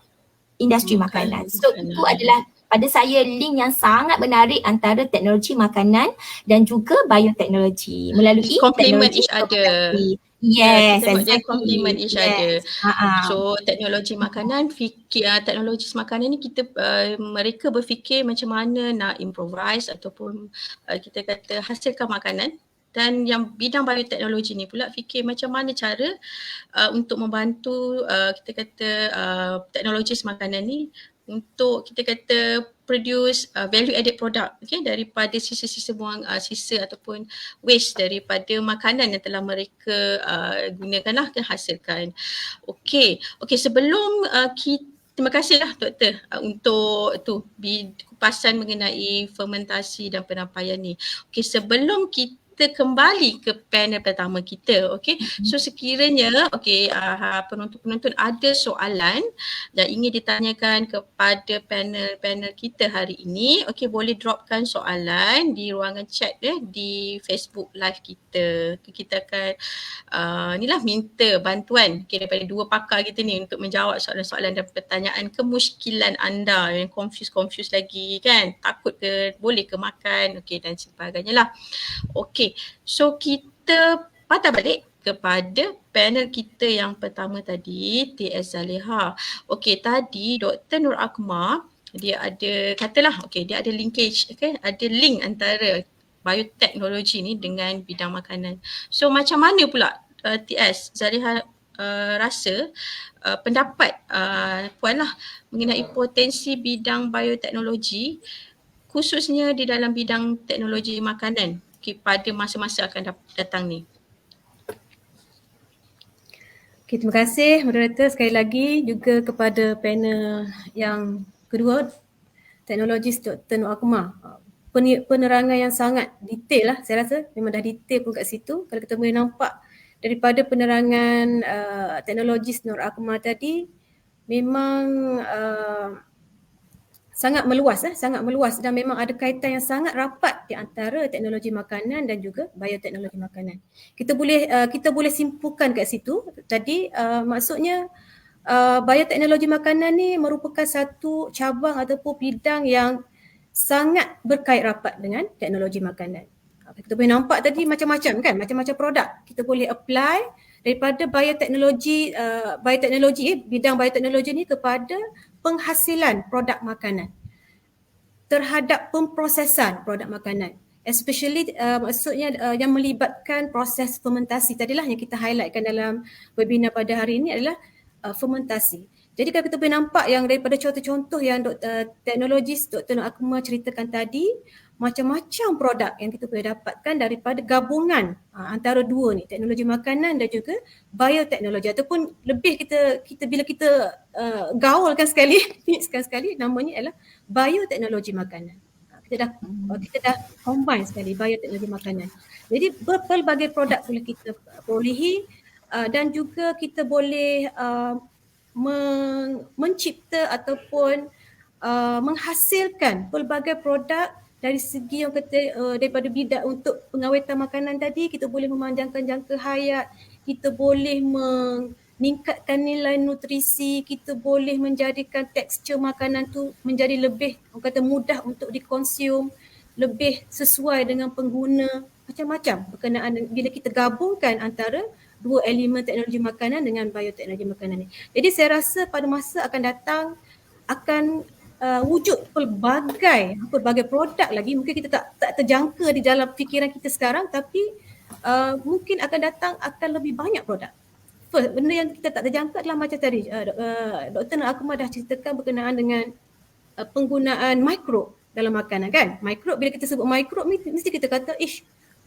industri makanan. So itu adalah pada saya link yang sangat menarik antara teknologi makanan dan juga bioteknologi melalui complement each other. Yes, kita complement each other. So teknologi makanan, teknologi makanan ni kita mereka berfikir macam mana nak improvise ataupun kita kata hasilkan makanan. Dan yang bidang bioteknologi ni pula fikir macam mana cara untuk membantu kita kata teknologi makanan ni untuk kita kata produce value added product, okay, daripada sisa-sisa buang sisa ataupun waste daripada makanan yang telah mereka gunakanlah dan hasilkan. Okey, sebelum terima kasihlah doktor untuk kupasan mengenai fermentasi dan penampaian ni. Okey, sebelum kita kembali ke panel pertama kita, okey. So sekiranya penonton-penonton ada soalan dan ingin ditanyakan kepada panel kita hari ini, okey, boleh dropkan soalan di ruangan chat di Facebook live kita. Kita akan minta bantuan daripada dua pakar kita ni untuk menjawab soalan-soalan dan pertanyaan kemusykilan anda yang confuse lagi kan, takut ke, boleh ke makan, okey, dan sebagainya lah. Okey, so kita patah balik kepada panel kita yang pertama tadi, TS Zaliha. Okey, tadi Dr. Nur Akmal dia ada katalah dia ada linkage, ada link antara bioteknologi ni dengan bidang makanan. So macam mana pula TS Zaliha rasa pendapat Puan lah mengenai potensi bidang bioteknologi khususnya di dalam bidang teknologi makanan pada masa-masa akan datang ni. Okay, terima kasih moderator sekali lagi, juga kepada panel yang kedua, teknologis Dr. Nur Akmal. Penerangan yang sangat detail lah, saya rasa memang dah detail pun kat situ. Kalau kita boleh nampak daripada penerangan teknologis Nur Akmal tadi, memang sangat meluas dan memang ada kaitan yang sangat rapat di antara teknologi makanan dan juga bioteknologi makanan. Kita boleh simpulkan kat situ tadi, maksudnya bioteknologi makanan ni merupakan satu cabang ataupun bidang yang sangat berkait rapat dengan teknologi makanan. Kita boleh nampak tadi macam-macam kan, macam-macam produk kita boleh apply daripada bioteknologi, bidang bioteknologi ni kepada penghasilan produk makanan terhadap pemprosesan produk makanan, especially maksudnya yang melibatkan proses fermentasi. Tadilah yang kita highlightkan dalam webinar pada hari ini adalah fermentasi. Jadi kalau kita boleh nampak yang daripada contoh-contoh yang teknologis Dr. Nur Akmal ceritakan tadi, macam-macam produk yang kita boleh dapatkan daripada gabungan antara dua ni, teknologi makanan dan juga bioteknologi, ataupun lebih kita bila kita gaulkan sekali, mixkan sekali, namanya adalah bioteknologi makanan. Kita dah combine sekali bioteknologi makanan. Jadi berbagai produk boleh kita perolehi dan juga kita boleh mencipta ataupun menghasilkan pelbagai produk dari segi yang kata daripada bidang untuk pengawetan makanan tadi. Kita boleh memanjangkan jangka hayat, kita boleh meningkatkan nilai nutrisi, kita boleh menjadikan tekstur makanan tu menjadi lebih mudah untuk dikonsum, lebih sesuai dengan pengguna, macam-macam berkenaan bila kita gabungkan antara dua elemen teknologi makanan dengan bioteknologi makanan ni. Jadi saya rasa pada masa akan datang akan wujud pelbagai produk lagi, mungkin kita tak terjangka di dalam fikiran kita sekarang, tapi mungkin akan datang akan lebih banyak produk. First, benda yang kita tak terjangka adalah macam tadi Dr. Nur Akmal dah ceritakan berkenaan dengan penggunaan mikrob dalam makanan kan. Mikrob, bila kita sebut mikrob ni mesti kita kata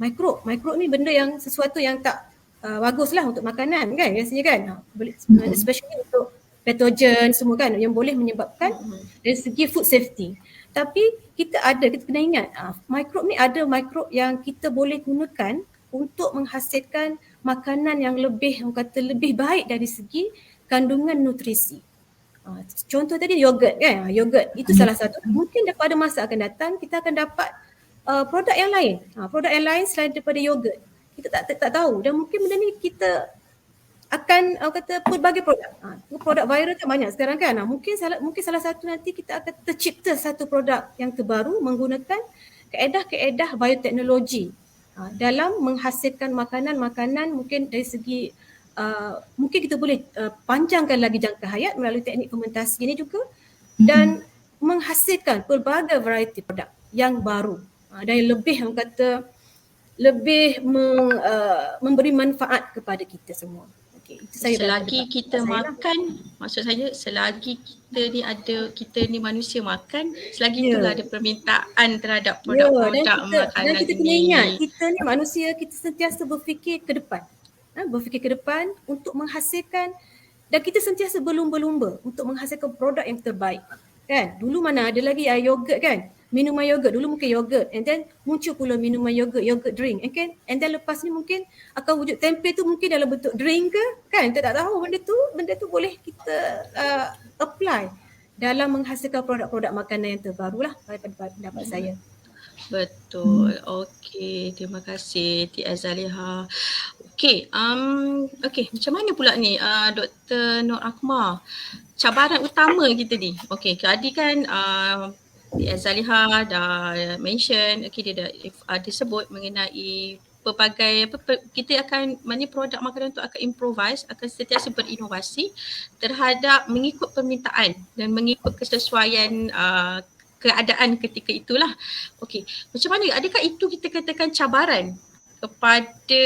mikrob ni benda yang sesuatu yang tak baguslah untuk makanan kan biasanya kan, especially untuk patogen semua kan, yang boleh menyebabkan dari segi food safety. Tapi kita kena ingat mikrob ni ada mikrob yang kita boleh gunakan untuk menghasilkan makanan yang lebih baik dari segi kandungan nutrisi. Contoh tadi yogurt kan, yogurt itu salah satu. Mungkin pada masa akan datang kita akan dapat produk yang lain, selain daripada yogurt. Kita tak tahu, dan mungkin benda ni kita akan pelbagai produk. Produk viral kan banyak sekarang kan. Mungkin salah satu nanti kita akan tercipta satu produk yang terbaru menggunakan kaedah-kaedah bioteknologi dalam menghasilkan makanan mungkin dari segi mungkin kita boleh panjangkan lagi jangka hayat melalui teknik fermentasi ini juga, dan menghasilkan pelbagai variety produk yang baru dan yang lebih memberi manfaat kepada kita semua. Selagi kita makan, maksud saya selagi kita ni manusia makan, selagi itulah ada permintaan terhadap produk-produk makanan dan kita kena ingat, kita ni manusia, kita sentiasa berfikir ke depan untuk menghasilkan, dan kita sentiasa berlumba-lumba untuk menghasilkan produk yang terbaik kan. Dulu mana ada lagi yogurt kan, minuman yogurt, dulu mungkin yogurt, and then muncul pula minuman yogurt drink, okay? And then lepas ni mungkin akan wujud tempe tu mungkin dalam bentuk drink ke kan, kita tak tahu. Benda tu boleh kita apply dalam menghasilkan produk-produk makanan yang terbaru lah pada pendapat saya. Betul. Okey, terima kasih TS Zaliha. Okey, macam mana pula ni Dr. Nur Akmal, cabaran utama kita ni? Okey, tadi kan TS Zaliha dah mention, dia dah disebut mengenai pelbagai kita akan produk makanan tu akan improvise, akan sentiasa berinovasi terhadap mengikut permintaan dan mengikut kesesuaian keadaan ketika itulah. Okey, macam mana, adakah itu kita katakan cabaran kepada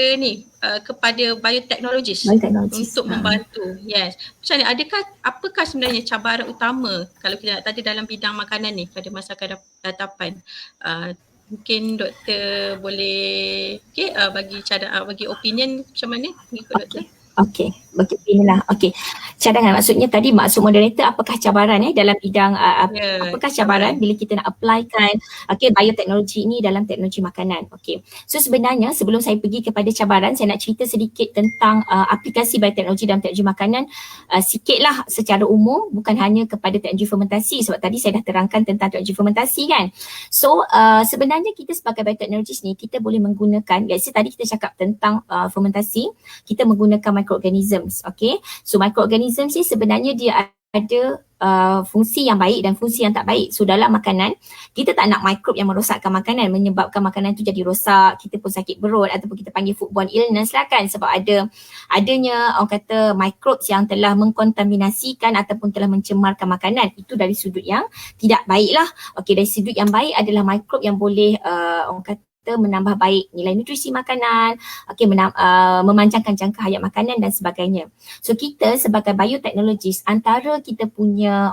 kepada bioteknologis untuk membantu? Yes. Macam mana, apakah sebenarnya cabaran utama kalau kita nak tadi dalam bidang makanan ni pada masa akan hadapan? Mungkin doktor boleh bagi opinion macam mana mengikut doktor? Okey, beginilah. Okey. Cadangan maksudnya tadi maksud moderator apakah cabaran dalam bidang apakah cabaran bila kita nak applykan bioteknologi ini dalam teknologi makanan. Okey. So sebenarnya sebelum saya pergi kepada cabaran, saya nak cerita sedikit tentang aplikasi bioteknologi dalam teknologi makanan sikitlah secara umum, bukan hanya kepada teknologi fermentasi sebab tadi saya dah terangkan tentang teknologi fermentasi kan. So sebenarnya kita sebagai bioteknologis ni kita boleh menggunakan, tadi kita cakap tentang fermentasi, kita menggunakan microorganisms. Okay, so microorganisms ni sebenarnya dia ada fungsi yang baik dan fungsi yang tak baik. So dalam makanan kita tak nak mikrob yang merosakkan makanan, menyebabkan makanan tu jadi rosak, kita pun sakit perut ataupun kita panggil foodborne illness lah kan, sebab adanya orang kata microbes yang telah mengkontaminasikan ataupun telah mencemarkan makanan. Itu dari sudut yang tidak baik lah. Okay, dari sudut yang baik adalah mikrob yang boleh orang kata menambah baik nilai nutrisi makanan, memanjangkan jangka hayat makanan dan sebagainya. So kita sebagai bioteknologis antara kita punya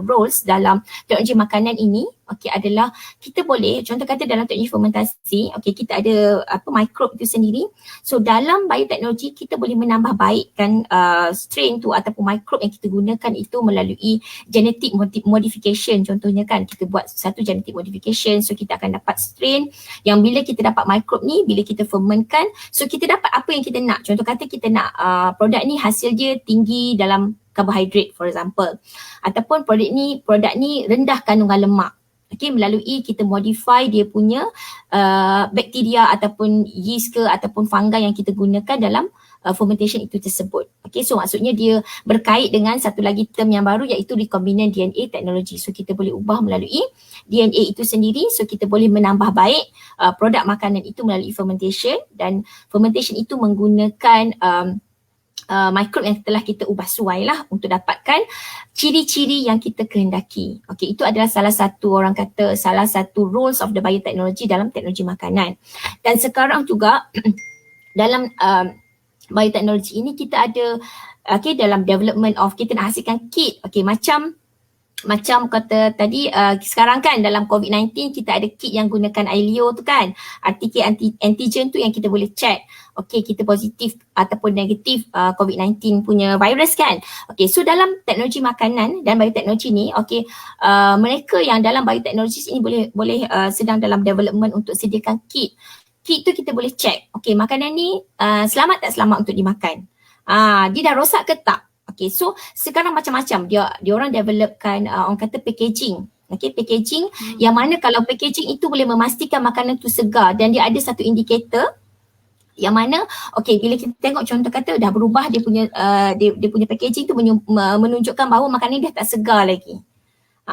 roles dalam teknologi makanan ini adalah kita boleh, contoh kata dalam teknologi fermentasi, kita ada mikrob itu sendiri. So dalam bioteknologi kita boleh menambah baikkan strain tu ataupun mikrob yang kita gunakan itu melalui genetic modification. Contohnya kan kita buat satu genetic modification, so kita akan dapat strain yang bila kita dapat mikrob ni, bila kita fermentkan, so kita dapat apa yang kita nak. Contoh kata kita nak produk ni hasil dia tinggi dalam karbohidrat for example, ataupun produk ni rendah kandungan lemak. Melalui kita modify dia punya bakteria ataupun yeast ke ataupun fungi yang kita gunakan dalam fermentation itu tersebut. So maksudnya dia berkait dengan satu lagi term yang baru iaitu recombinant DNA teknologi. So kita boleh ubah melalui DNA itu sendiri, so kita boleh menambah baik produk makanan itu melalui fermentation, dan fermentation itu menggunakan mikrob yang telah kita ubah suai lah untuk dapatkan ciri-ciri yang kita kehendaki. Itu adalah salah satu roles of the biotechnology dalam teknologi makanan. Dan sekarang juga dalam bioteknologi ini kita ada dalam development of, kita nak hasilkan kit, macam kata tadi sekarang kan dalam COVID-19 kita ada kit yang gunakan ILIO tu kan, RTK antigen tu yang kita boleh check kita positif ataupun negatif COVID-19 punya virus kan. So dalam teknologi makanan dan bioteknologi ni mereka yang dalam bioteknologi ini boleh sedang dalam development untuk sediakan kit. Kit tu kita boleh check makanan ni selamat tak selamat untuk dimakan, dia dah rosak ke tak. So sekarang macam-macam dia orang developkan orang kata packaging. Packaging yang mana kalau packaging itu boleh memastikan makanan tu segar, dan dia ada satu indikator yang mana bila kita tengok contoh kata dah berubah dia punya packaging tu menunjukkan bahawa makanan dia tak segar lagi.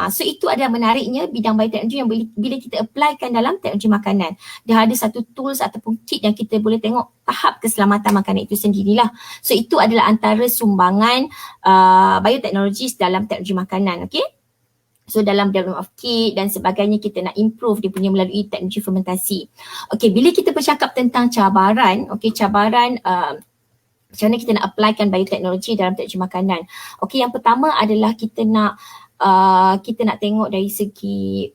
So itu adalah menariknya bidang bioteknologi yang bila kita applykan dalam teknologi makanan. Dah ada satu tools ataupun kit yang kita boleh tengok tahap keselamatan makanan itu sendirilah. So itu adalah antara sumbangan bioteknologi dalam teknologi makanan. So dalam development of kit dan sebagainya kita nak improve dia punya melalui teknologi fermentasi. Bila kita bercakap tentang cabaran, cabaran macam mana kita nak applykan bioteknologi dalam teknologi makanan. Yang pertama adalah kita nak tengok dari segi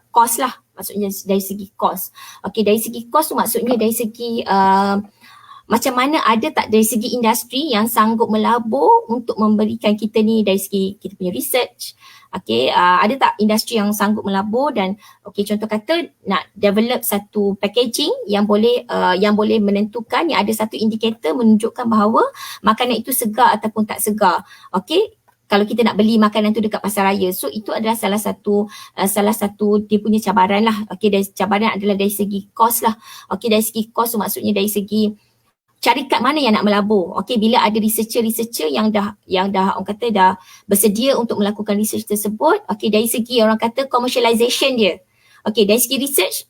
cost lah, maksudnya dari segi cost. Dari segi cost tu maksudnya dari segi macam mana, ada tak dari segi industri yang sanggup melabur untuk memberikan kita ni dari segi kita punya research. Ada tak industri yang sanggup melabur dan contoh kata nak develop satu packaging yang boleh menentukan, yang ada satu indikator menunjukkan bahawa makanan itu segar ataupun tak segar. Kalau kita nak beli makanan tu dekat pasar raya. So itu adalah salah satu dia punya cabaran lah. Dari cabaran adalah dari segi cost lah. Dari segi cost tu maksudnya dari segi syarikat mana yang nak melabur. Bila ada researcher yang dah orang kata dah bersedia untuk melakukan research tersebut. Dari segi orang kata commercialization dia. Dari segi research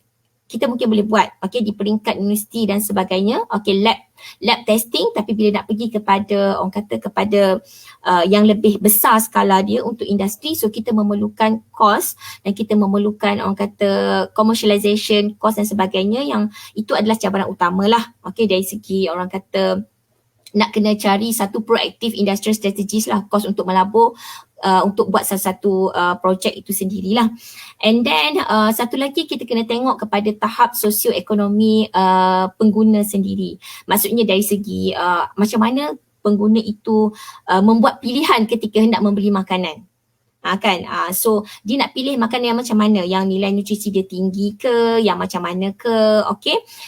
kita mungkin boleh buat di peringkat universiti dan sebagainya, lab testing, tapi bila nak pergi kepada orang kata kepada yang lebih besar skala dia untuk industri, so kita memerlukan cost dan kita memerlukan orang kata commercialization cost dan sebagainya, yang itu adalah cabaran utama lah dari segi orang kata nak kena cari satu proactive industrial strategies lah, cost untuk melabur untuk buat satu projek itu sendirilah. And then satu lagi kita kena tengok kepada tahap sosioekonomi pengguna sendiri. Maksudnya dari segi macam mana pengguna itu membuat pilihan ketika hendak membeli makanan. So dia nak pilih makanan yang macam mana, yang nilai nutrisi dia tinggi ke, yang macam mana ke,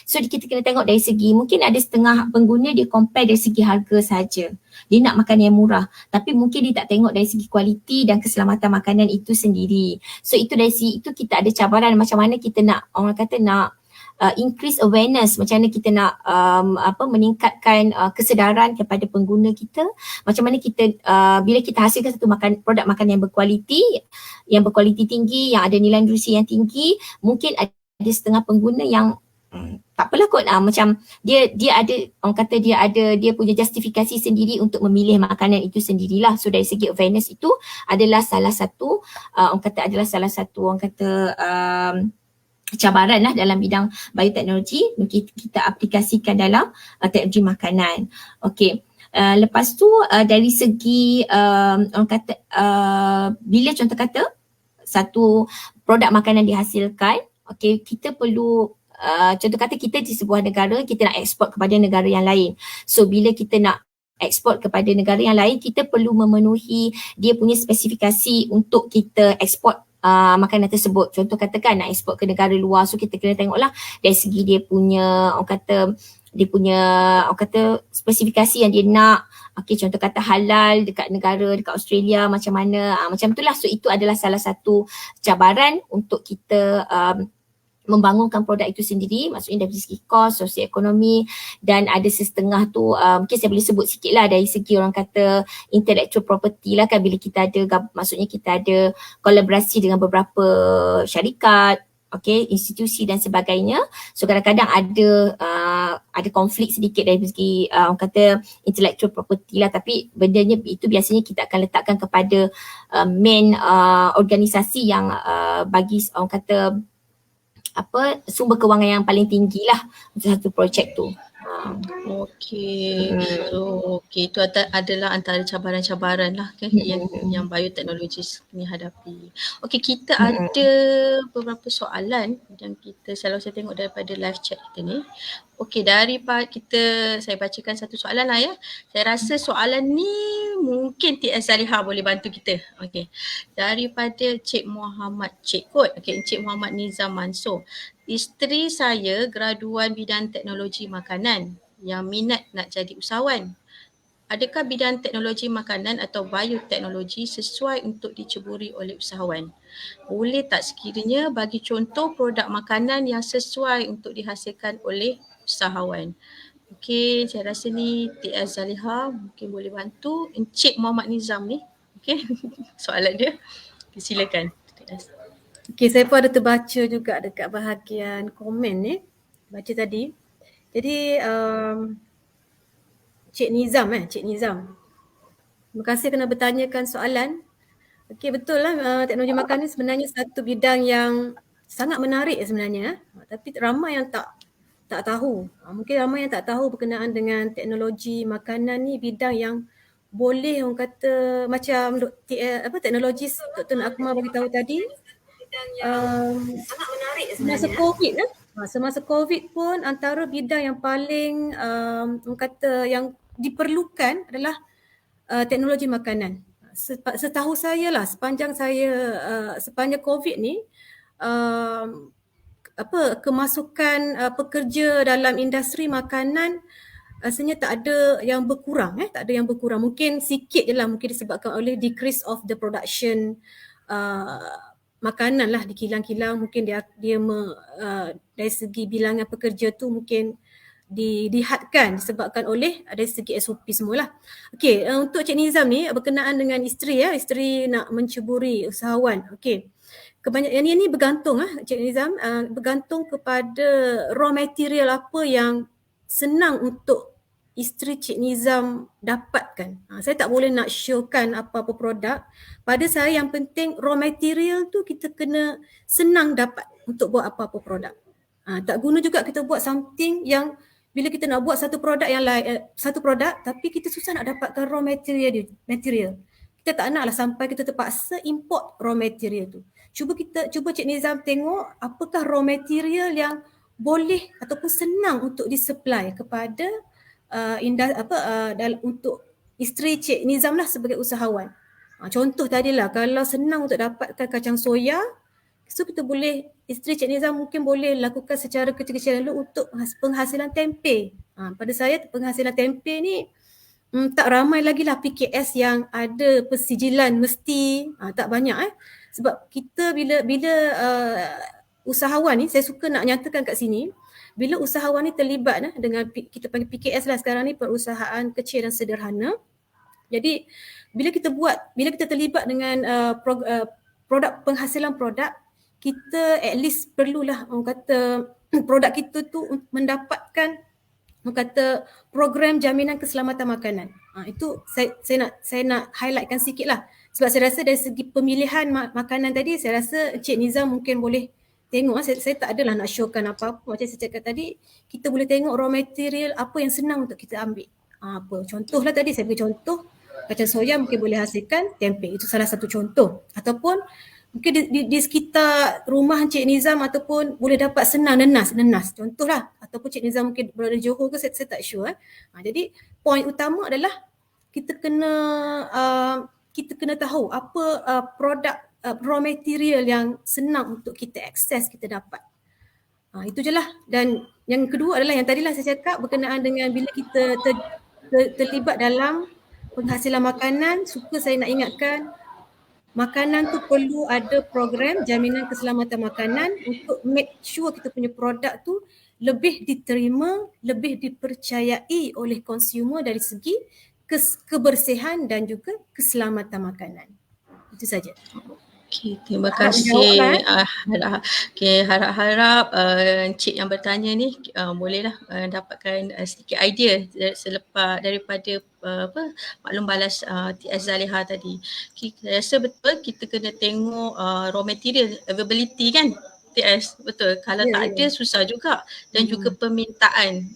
so kita kena tengok dari segi, mungkin ada setengah pengguna dia compare dari segi harga saja, dia nak makanan yang murah, tapi mungkin dia tak tengok dari segi kualiti dan keselamatan makanan itu sendiri. So itu dari segi itu kita ada cabaran macam mana kita nak, orang kata nak increase awareness, macam mana kita nak meningkatkan kesedaran kepada pengguna kita, macam mana kita bila kita hasilkan satu produk makanan yang berkualiti tinggi, yang ada nilai nutrisi yang tinggi, mungkin ada setengah pengguna yang tak apalah kot, macam dia ada, orang kata dia punya justifikasi sendiri untuk memilih makanan itu sendirilah. So dari segi awareness itu adalah salah satu cabaran lah dalam bidang bioteknologi kita aplikasikan dalam teknologi makanan. Lepas tu dari segi orang kata bila contoh kata satu produk makanan dihasilkan, kita perlu contoh kata kita di sebuah negara, kita nak ekspor kepada negara yang lain. So bila kita nak ekspor kepada negara yang lain, kita perlu memenuhi dia punya spesifikasi untuk kita ekspor makanan tersebut. Contoh katakan nak ekspor ke negara luar, so kita kena tengoklah dari segi dia punya spesifikasi yang dia nak. Contoh kata halal dekat Australia macam mana, macam itulah. So itu adalah salah satu cabaran untuk kita membangunkan produk itu sendiri, maksudnya dari segi kos, sosioekonomi, dan ada setengah tu mungkin saya boleh sebut sikit lah dari segi orang kata intellectual property lah kan, bila kita ada, maksudnya kita ada kolaborasi dengan beberapa syarikat, institusi dan sebagainya. So kadang-kadang ada konflik sedikit dari segi orang kata intellectual property lah, tapi bendanya itu biasanya kita akan letakkan kepada main organisasi yang bagi orang kata sumber kewangan yang paling tinggi lah untuk satu projek tu. So itu adalah antara cabaran-cabaran lah kan yang bioteknologi ni hadapi. Kita ada beberapa soalan yang saya tengok daripada live chat kita ni. Saya bacakan satu soalan lah ya. Saya rasa soalan ni mungkin TS Zaliha boleh bantu kita. Daripada Cik Muhammad Encik Muhammad Nizam Mansur. Isteri saya graduan bidang teknologi makanan yang minat nak jadi usahawan. Adakah bidang teknologi makanan atau bioteknologi sesuai untuk diceburi oleh usahawan? Boleh tak sekiranya bagi contoh produk makanan yang sesuai untuk dihasilkan oleh usahawan? Saya rasa ni TS Zaliha mungkin boleh bantu Encik Muhammad Nizam ni. Soalan dia. Silakan. Saya pun ada terbaca juga dekat bahagian komen ni, baca tadi. Jadi Cik Nizam. Terima kasih kerana bertanyakan soalan. Betul lah, teknologi makanan sebenarnya satu bidang yang sangat menarik sebenarnya, tapi ramai yang tak tahu. Mungkin ramai yang tak tahu berkenaan dengan teknologi makanan ni, bidang yang boleh orang kata macam teknologi Dr. Akmal bagi tahu tadi. Sangat menarik sebenarnya. Semasa COVID pun antara bidang yang paling orang kata yang diperlukan adalah teknologi makanan. Setahu saya lah, sepanjang COVID ni kemasukan pekerja dalam industri makanan rasanya tak ada yang berkurang. Mungkin sikit je lah, mungkin disebabkan oleh decrease of the production makanan lah di kilang-kilang. Mungkin dia dari segi bilangan pekerja tu mungkin dihadkan disebabkan oleh dari segi SOP semualah. Untuk Cik Nizam ni berkenaan dengan isteri nak menceburi usahawan. kebanyakan ini bergantung Cik Nizam, bergantung kepada raw material apa yang senang untuk isteri Cik Nizam dapatkan. Saya tak boleh nak showkan apa-apa produk. Pada saya yang penting raw material tu kita kena senang dapat untuk buat apa-apa produk. Tak guna juga kita buat something yang bila kita nak buat satu produk yang lain, satu produk tapi kita susah nak dapatkan raw material. Kita tak naklah sampai kita terpaksa import raw material tu. Cuba Cik Nizam tengok apakah raw material yang boleh ataupun senang untuk disupply kepada untuk isteri Cik Nizam lah sebagai usahawan. Contoh tadilah kalau senang untuk dapatkan kacang soya, so kita boleh, isteri Cik Nizam mungkin boleh lakukan secara kecil-kecil dulu untuk penghasilan tempe. Pada saya penghasilan tempe ni tak ramai lagi lah PKS yang ada persijilan mesti, tak banyak sebab kita bila usahawan ni, saya suka nak nyatakan kat sini, bila usahawan ni terlibat dengan kita panggil PKS lah sekarang ni, perusahaan kecil dan sederhana. Jadi bila kita terlibat dengan produk, penghasilan produk, kita at least perlulah orang kata produk kita tu mendapatkan orang kata program jaminan keselamatan makanan. Itu saya nak highlightkan sikit lah. Sebab saya rasa dari segi pemilihan makanan tadi, saya rasa Cik Nizam mungkin boleh tengok. Saya tak adalah nak showkan apa-apa. Macam saya cakap tadi, kita boleh tengok raw material apa yang senang untuk kita ambil. Contohlah tadi saya beri contoh, kacang soya mungkin boleh hasilkan tempe. Itu salah satu contoh. Ataupun mungkin di sekitar rumah Cik Nizam ataupun boleh dapat senang nenas. Contohlah. Ataupun Cik Nizam mungkin berada di Johor ke, saya tak sure. Jadi poin utama adalah kita kena tahu apa produk raw material yang senang untuk kita akses, kita dapat. Itu je lah. Dan yang kedua adalah yang tadilah saya cakap berkenaan dengan bila kita terlibat dalam penghasilan makanan, suka saya nak ingatkan, makanan tu perlu ada program jaminan keselamatan makanan untuk make sure kita punya produk tu lebih diterima, lebih dipercayai oleh consumer dari segi kebersihan dan juga keselamatan makanan. Itu saja. Okay, terima kasih. Harap-harap Encik yang bertanya ni bolehlah dapatkan sedikit idea selepas daripada maklum balas TS Zaliha tadi. Saya rasa betul kita kena tengok raw material availability kan, TS, betul. Kalau tak ada susah juga, dan juga permintaan,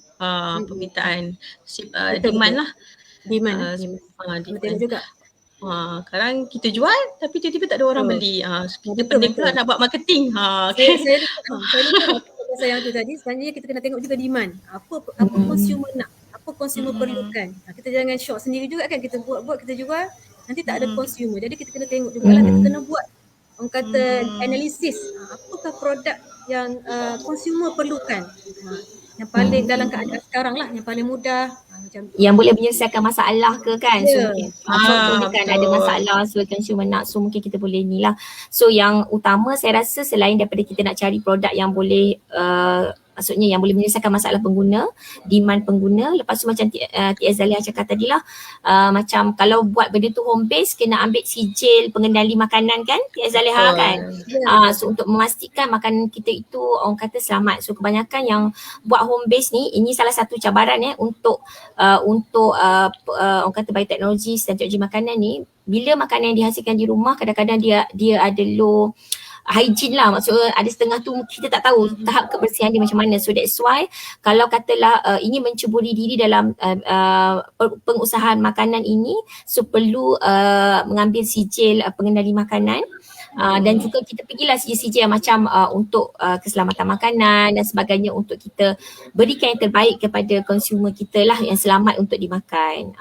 demand lah. Demand juga. Sekarang kita jual tapi tiba-tiba tak ada orang beli. Kita penting pula nak buat marketing. Saya lupa pasal yang tu tadi. Sebenarnya kita kena tengok juga demand. Apa consumer nak, apa consumer perlukan. Kita jangan shock sendiri juga kan, kita buat kita jual, nanti tak ada consumer. Jadi kita kena tengok juga lah, kita kena buat orang kata analisis. Apakah produk yang consumer perlukan. Yang paling dalam keadaan sekarang lah, yang paling mudah. Yang boleh menyelesaikan masalah ke kan. So mungkin contohnya kan ada masalah, so consumer nak, so mungkin kita boleh ni lah. So yang utama saya rasa selain daripada kita nak cari produk yang boleh maksudnya yang boleh menyelesaikan masalah pengguna, demand pengguna. Lepas tu macam TS Zaliha cakap tadi lah, macam kalau buat benda tu home base, kena ambil sijil pengendali makanan kan, TS Zaliha kan. So untuk memastikan makanan kita itu orang kata selamat. So kebanyakan yang buat home base ni, ini salah satu cabaran untuk orang kata bioteknologi dan teknologi makanan ni. Bila makanan yang dihasilkan di rumah, kadang-kadang dia ada low hygiene lah, maksudnya ada setengah tu kita tak tahu tahap kebersihan dia macam mana. So that's why kalau katalah ingin menceburi diri dalam pengusahaan makanan ini, so perlu mengambil sijil pengendali makanan. Dan juga kita pergilah sijil-sijil yang macam untuk keselamatan makanan dan sebagainya, untuk kita berikan yang terbaik kepada consumer kita lah, yang selamat untuk dimakan.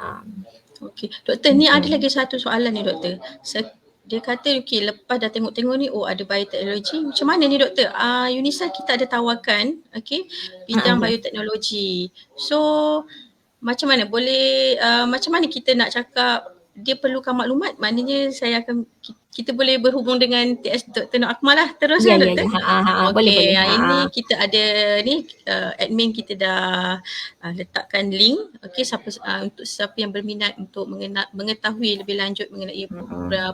Okey, Doktor, ni ada lagi satu soalan ni Doktor. Dia kata lepas dah tengok-tengok ni, ada bioteknologi. Macam mana ni Doktor? UNISA kita ada tawarkan bidang bioteknologi. So macam mana boleh, macam mana kita nak cakap dia perlukan maklumat, maknanya saya akan kita boleh berhubung dengan TS Dr. Nur Akmal lah terus Ya, kan ya, Doktor? ya. Boleh. Ini kita ada ni admin kita dah letakkan link untuk siapa yang berminat untuk mengetahui lebih lanjut mengenai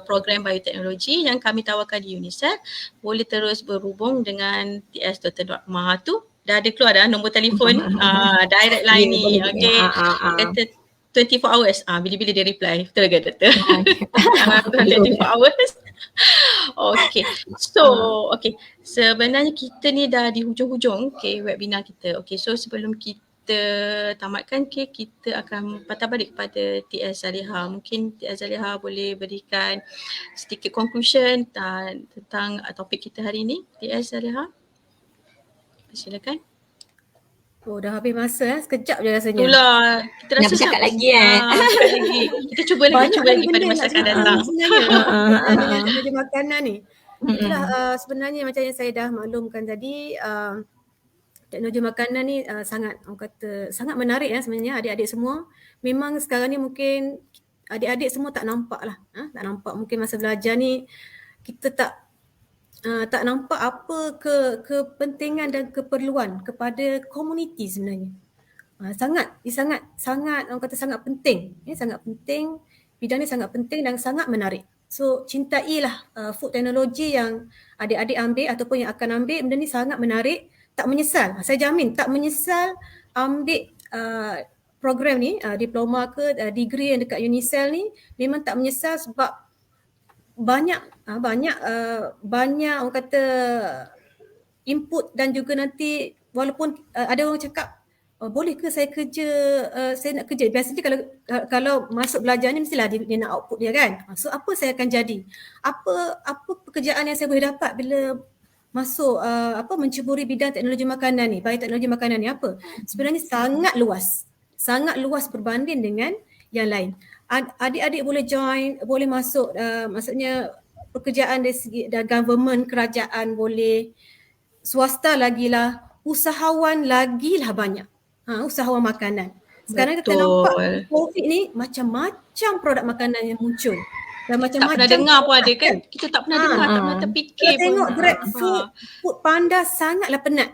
program bioteknologi yang kami tawarkan di UNICEF, boleh terus berhubung dengan TS Dr. Nur Akmal tu. Dah ada keluar dah nombor telefon direct line ni. Kata 24 hours. Bila-bila dia reply. Betul ke Doktor? 24 hours. Sebenarnya kita ni dah di hujung-hujung webinar kita. So sebelum kita tamatkan, kita akan patah balik kepada TS Zaliha. Mungkin TS Zaliha boleh berikan sedikit conclusion tentang topik kita hari ni. TS Zaliha, silakan. Dah habis masa sekejap je rasanya. Itulah, kita rasa nak bercakap lagi Kita cuba lagi pada masa akan datang. Sebenarnya teknologi makanan ni. Itulah sebenarnya macam yang saya dah maklumkan tadi, teknologi makanan ni sangat menarik sebenarnya adik-adik semua. Memang sekarang ni mungkin adik-adik semua tak nampak lah. Tak nampak mungkin masa belajar ni kita tak nampak apa kepentingan dan keperluan kepada komuniti sebenarnya. Sangat orang kata sangat penting. Sangat penting, bidang ni sangat penting dan sangat menarik. So cintailah food teknologi yang adik-adik ambil ataupun yang akan ambil. Benda ni sangat menarik, tak menyesal. Saya jamin tak menyesal ambil program ni, diploma ke degree yang dekat UNICEF ni, memang tak menyesal sebab banyak orang kata input dan juga nanti walaupun ada orang cakap boleh ke saya kerja, saya nak kerja. Biasanya kalau masuk belajar ni mestilah dia nak output dia kan. So apa saya akan jadi? Apa pekerjaan yang saya boleh dapat bila masuk menceburi bidang teknologi makanan ni, bioteknologi makanan ni apa? Sebenarnya sangat luas berbanding dengan yang lain. Adik-adik boleh join, boleh masuk, maksudnya pekerjaan dari segi government, kerajaan boleh, swasta lagilah, usahawan lagilah banyak. Usahawan makanan. Sekarang kita nampak COVID ni macam-macam produk makanan yang muncul. Dan macam-macam. Tak pernah dengar pun ada kan? Kita tak pernah dengar, tak pernah terfikir pun. Tengok Grab Food Panda sangatlah penat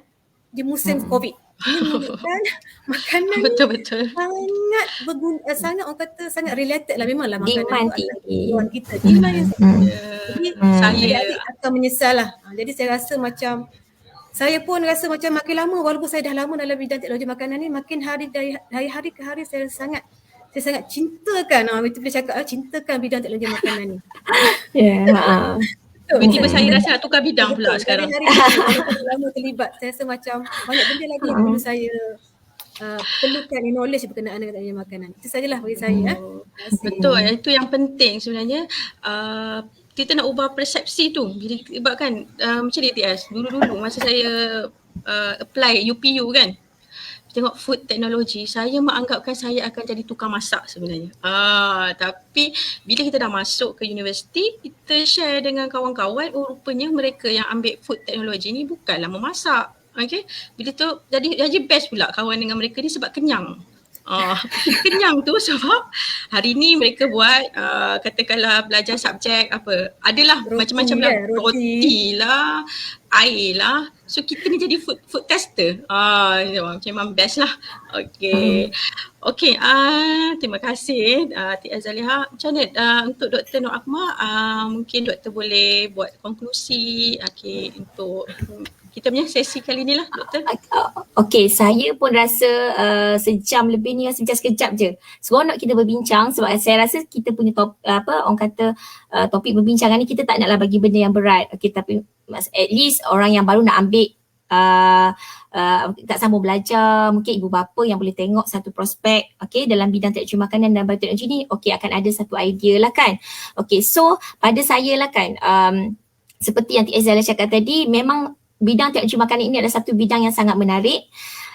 di musim COVID. Ini menunjukkan makanan betul. sangat berguna, sangat orang kata sangat related lah, memanglah makanan demand tinggi. Kita demand yang Jadi saya akan menyesal lah. Jadi saya rasa macam saya pun rasa macam makin lama, walaupun saya dah lama dalam bidang teknologi makanan ni, makin hari ke hari saya sangat cintakan, itu boleh cakap cintakan bidang teknologi makanan ni. Tiba-tiba saya rasa nak tukar bidang pula sekarang. Hari-hari lama terlibat, saya rasa macam banyak benda lagi yang perlu saya perlukan knowledge berkenaan dengan teknologi makanan. Itu sajalah bagi saya. Betul, itu yang penting sebenarnya. Kita nak ubah persepsi tu. Bila libatkan macam ni TS, dulu-dulu masa saya apply UPU kan, tengok food teknologi, saya menganggapkan saya akan jadi tukang masak sebenarnya. Tapi bila kita dah masuk ke universiti, kita share dengan kawan-kawan, rupanya mereka yang ambil food teknologi ni bukanlah memasak. Bila tu jadi best pula kawan dengan mereka ni sebab kenyang. Kenyang tu sebab hari ni mereka buat katakanlah belajar subjek apa, adalah macam-macam lah, roti lah, air lah. So kita ni jadi food tester. Memang best lah. Terima kasih Tia Zaliha. Macam mana untuk Dr. Nur Akmal, mungkin doktor boleh buat konklusi untuk kita punya sesi kali ni lah, Doktor. Saya pun rasa sejam lebih ni macam sekejap je. Seronok kita berbincang sebab saya rasa kita punya topik perbincangan ni kita tak naklah bagi benda yang berat. Tapi at least orang yang baru nak ambil tak sambung belajar, mungkin ibu bapa yang boleh tengok satu prospek dalam bidang teknologi makanan dan bioteknologi ni, akan ada satu idea lah kan. So pada saya lah kan, seperti yang Tia Zaliha cakap tadi, memang bidang teknologi makanan ini adalah satu bidang yang sangat menarik,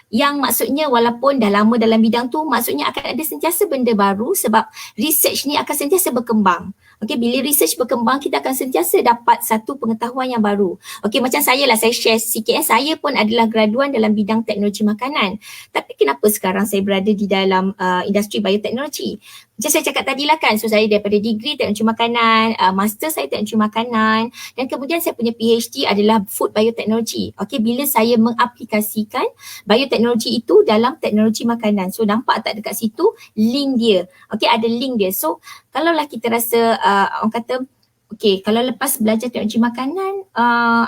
yang maksudnya walaupun dah lama dalam bidang tu, maksudnya akan ada sentiasa benda baru sebab research ni akan sentiasa berkembang. Bila research berkembang, kita akan sentiasa dapat satu pengetahuan yang baru. Macam saya lah, saya share sikit. Saya pun adalah graduan dalam bidang teknologi makanan. Tapi kenapa sekarang saya berada di dalam industri bioteknologi? Macam saya cakap tadi lah kan, so saya daripada degree teknologi makanan, master saya teknologi makanan, dan kemudian saya punya PhD adalah food biotechnology. Okay, bila saya mengaplikasikan bioteknologi itu dalam teknologi makanan. So nampak tak dekat situ link dia. Okay, ada link dia. So kalaulah kita rasa orang kata okay, kalau lepas belajar teknologi makanan,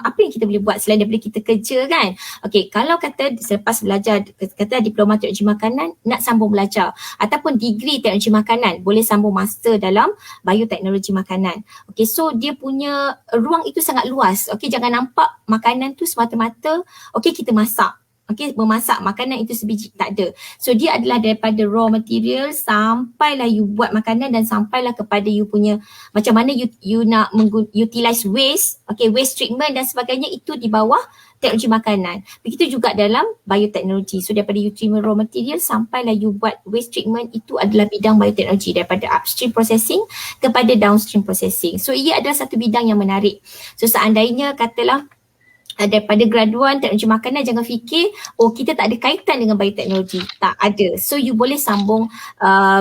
apa yang kita boleh buat selain daripada kita kerja kan? Okay, kalau kata selepas belajar, kata diploma teknologi makanan, nak sambung belajar ataupun degree teknologi makanan, boleh sambung master dalam bioteknologi makanan. Okay, so dia punya ruang itu sangat luas. Okay, jangan nampak makanan tu semata-mata, okay kita masak. Okay, memasak makanan itu sebiji, tak ada. So dia adalah daripada raw material sampailah you buat makanan dan sampailah kepada you punya macam mana you nak utilize waste, okay, waste treatment dan sebagainya, itu di bawah teknologi makanan. Begitu juga dalam bioteknologi. So daripada you terima raw material sampailah you buat waste treatment, itu adalah bidang bioteknologi, daripada upstream processing kepada downstream processing. So ia adalah satu bidang yang menarik. So seandainya katalah daripada graduan teknologi makanan, jangan fikir oh kita tak ada kaitan dengan bioteknologi. Tak ada. So you boleh sambung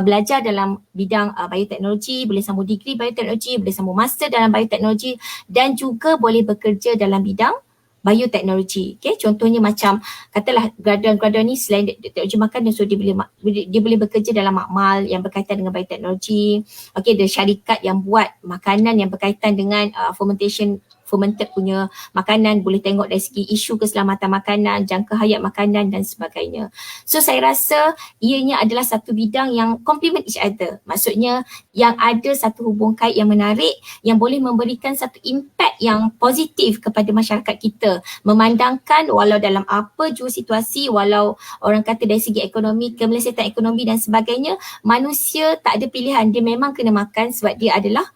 belajar dalam bidang bioteknologi, boleh sambung degree bioteknologi, boleh sambung master dalam bioteknologi, dan juga boleh bekerja dalam bidang bioteknologi. Okay, contohnya macam katalah graduan-graduan ni selain teknologi makanan, so dia boleh bekerja dalam makmal yang berkaitan dengan bioteknologi. Okay, ada syarikat yang buat makanan yang berkaitan dengan fermented punya makanan, boleh tengok dari segi isu keselamatan makanan, jangka hayat makanan dan sebagainya. So saya rasa ianya adalah satu bidang yang complement each other. Maksudnya yang ada satu hubung kait yang menarik, yang boleh memberikan satu impact yang positif kepada masyarakat kita. Memandangkan walau dalam apa jua situasi, walau orang kata dari segi ekonomi, kemelesetan ekonomi dan sebagainya, manusia tak ada pilihan, dia memang kena makan sebab dia adalah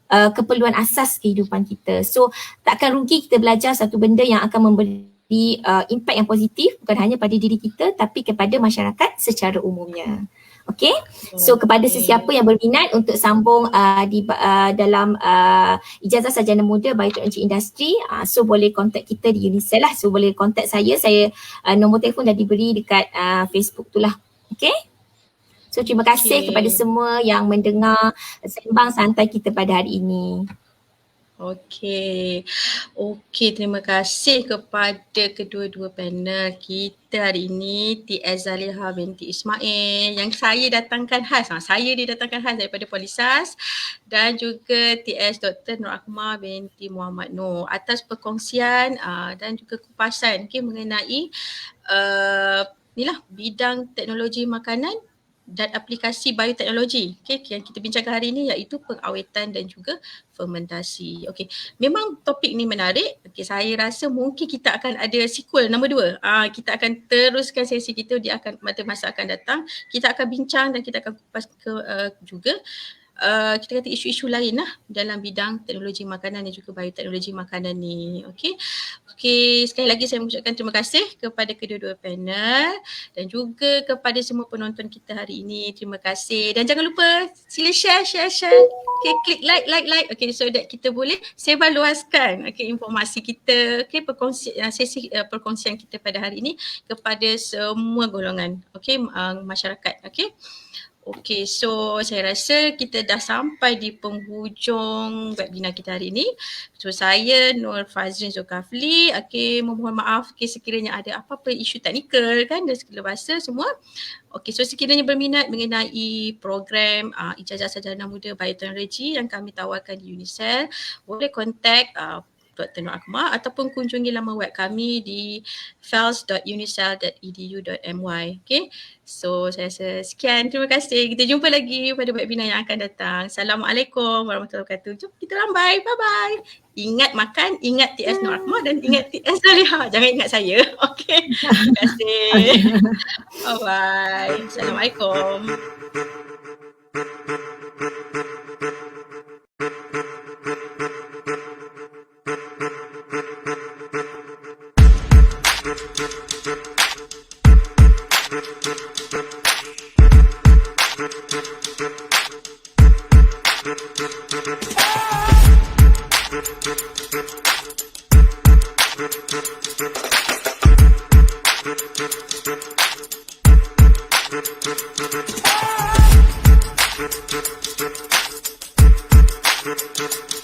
keperluan asas kehidupan kita. So takkan rugi kita belajar satu benda yang akan memberi impact yang positif, bukan hanya pada diri kita tapi kepada masyarakat secara umumnya. Okay, so kepada sesiapa yang berminat untuk sambung dalam ijazah sarjana muda bioteknologi industri, so boleh kontak kita di Unicell lah. So boleh kontak saya nombor telefon dah diberi dekat Facebook tu lah. Okay. So terima kasih kepada semua yang mendengar sembang santai kita pada hari ini. Okey, terima kasih kepada kedua-dua panel kita hari ini, TS Zaliha binti Ismail yang saya datangkan khas daripada Polisas, dan juga TS Dr. Nur Akmal binti Muhammad Nur atas perkongsian dan juga kupasan mengenai bidang teknologi makanan dan aplikasi bioteknologi yang kita bincangkan hari ini, iaitu pengawetan dan juga fermentasi. Memang topik ni menarik. Saya rasa mungkin kita akan ada sequel nombor 2. Kita akan teruskan sesi kita pada masa akan datang. Kita akan bincang dan kita akan kupas juga kita kata isu-isu lain lah dalam bidang teknologi makanan dan juga bioteknologi makanan ni. Okey, sekali lagi saya mengucapkan terima kasih kepada kedua-dua panel dan juga kepada semua penonton kita hari ini. Terima kasih dan jangan lupa sila share. Klik like. So that kita boleh sebar luaskan informasi kita, sesi perkongsian kita pada hari ini kepada semua golongan masyarakat. So saya rasa kita dah sampai di penghujung webinar kita hari ini. So saya Nur Fazrin Zulkafli, memohon maaf sekiranya ada apa-apa isu teknikal dan segala bahasa semua. So sekiranya berminat mengenai program ijazah sarjana muda bioteknologi yang kami tawarkan di Unicell, boleh kontak Dr. Nur Akmal ataupun kunjungi laman web kami di fels.unicell.edu.my. So saya rasa sekian, terima kasih. Kita jumpa lagi pada webinar yang akan datang. Assalamualaikum warahmatullahi wabarakatuh. Jom kita lambai. Bye-bye. Ingat makan, ingat TS Nur Akmal dan ingat TS Zaliha. Jangan ingat saya. Terima kasih. Bye-bye. Assalamualaikum.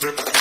Oh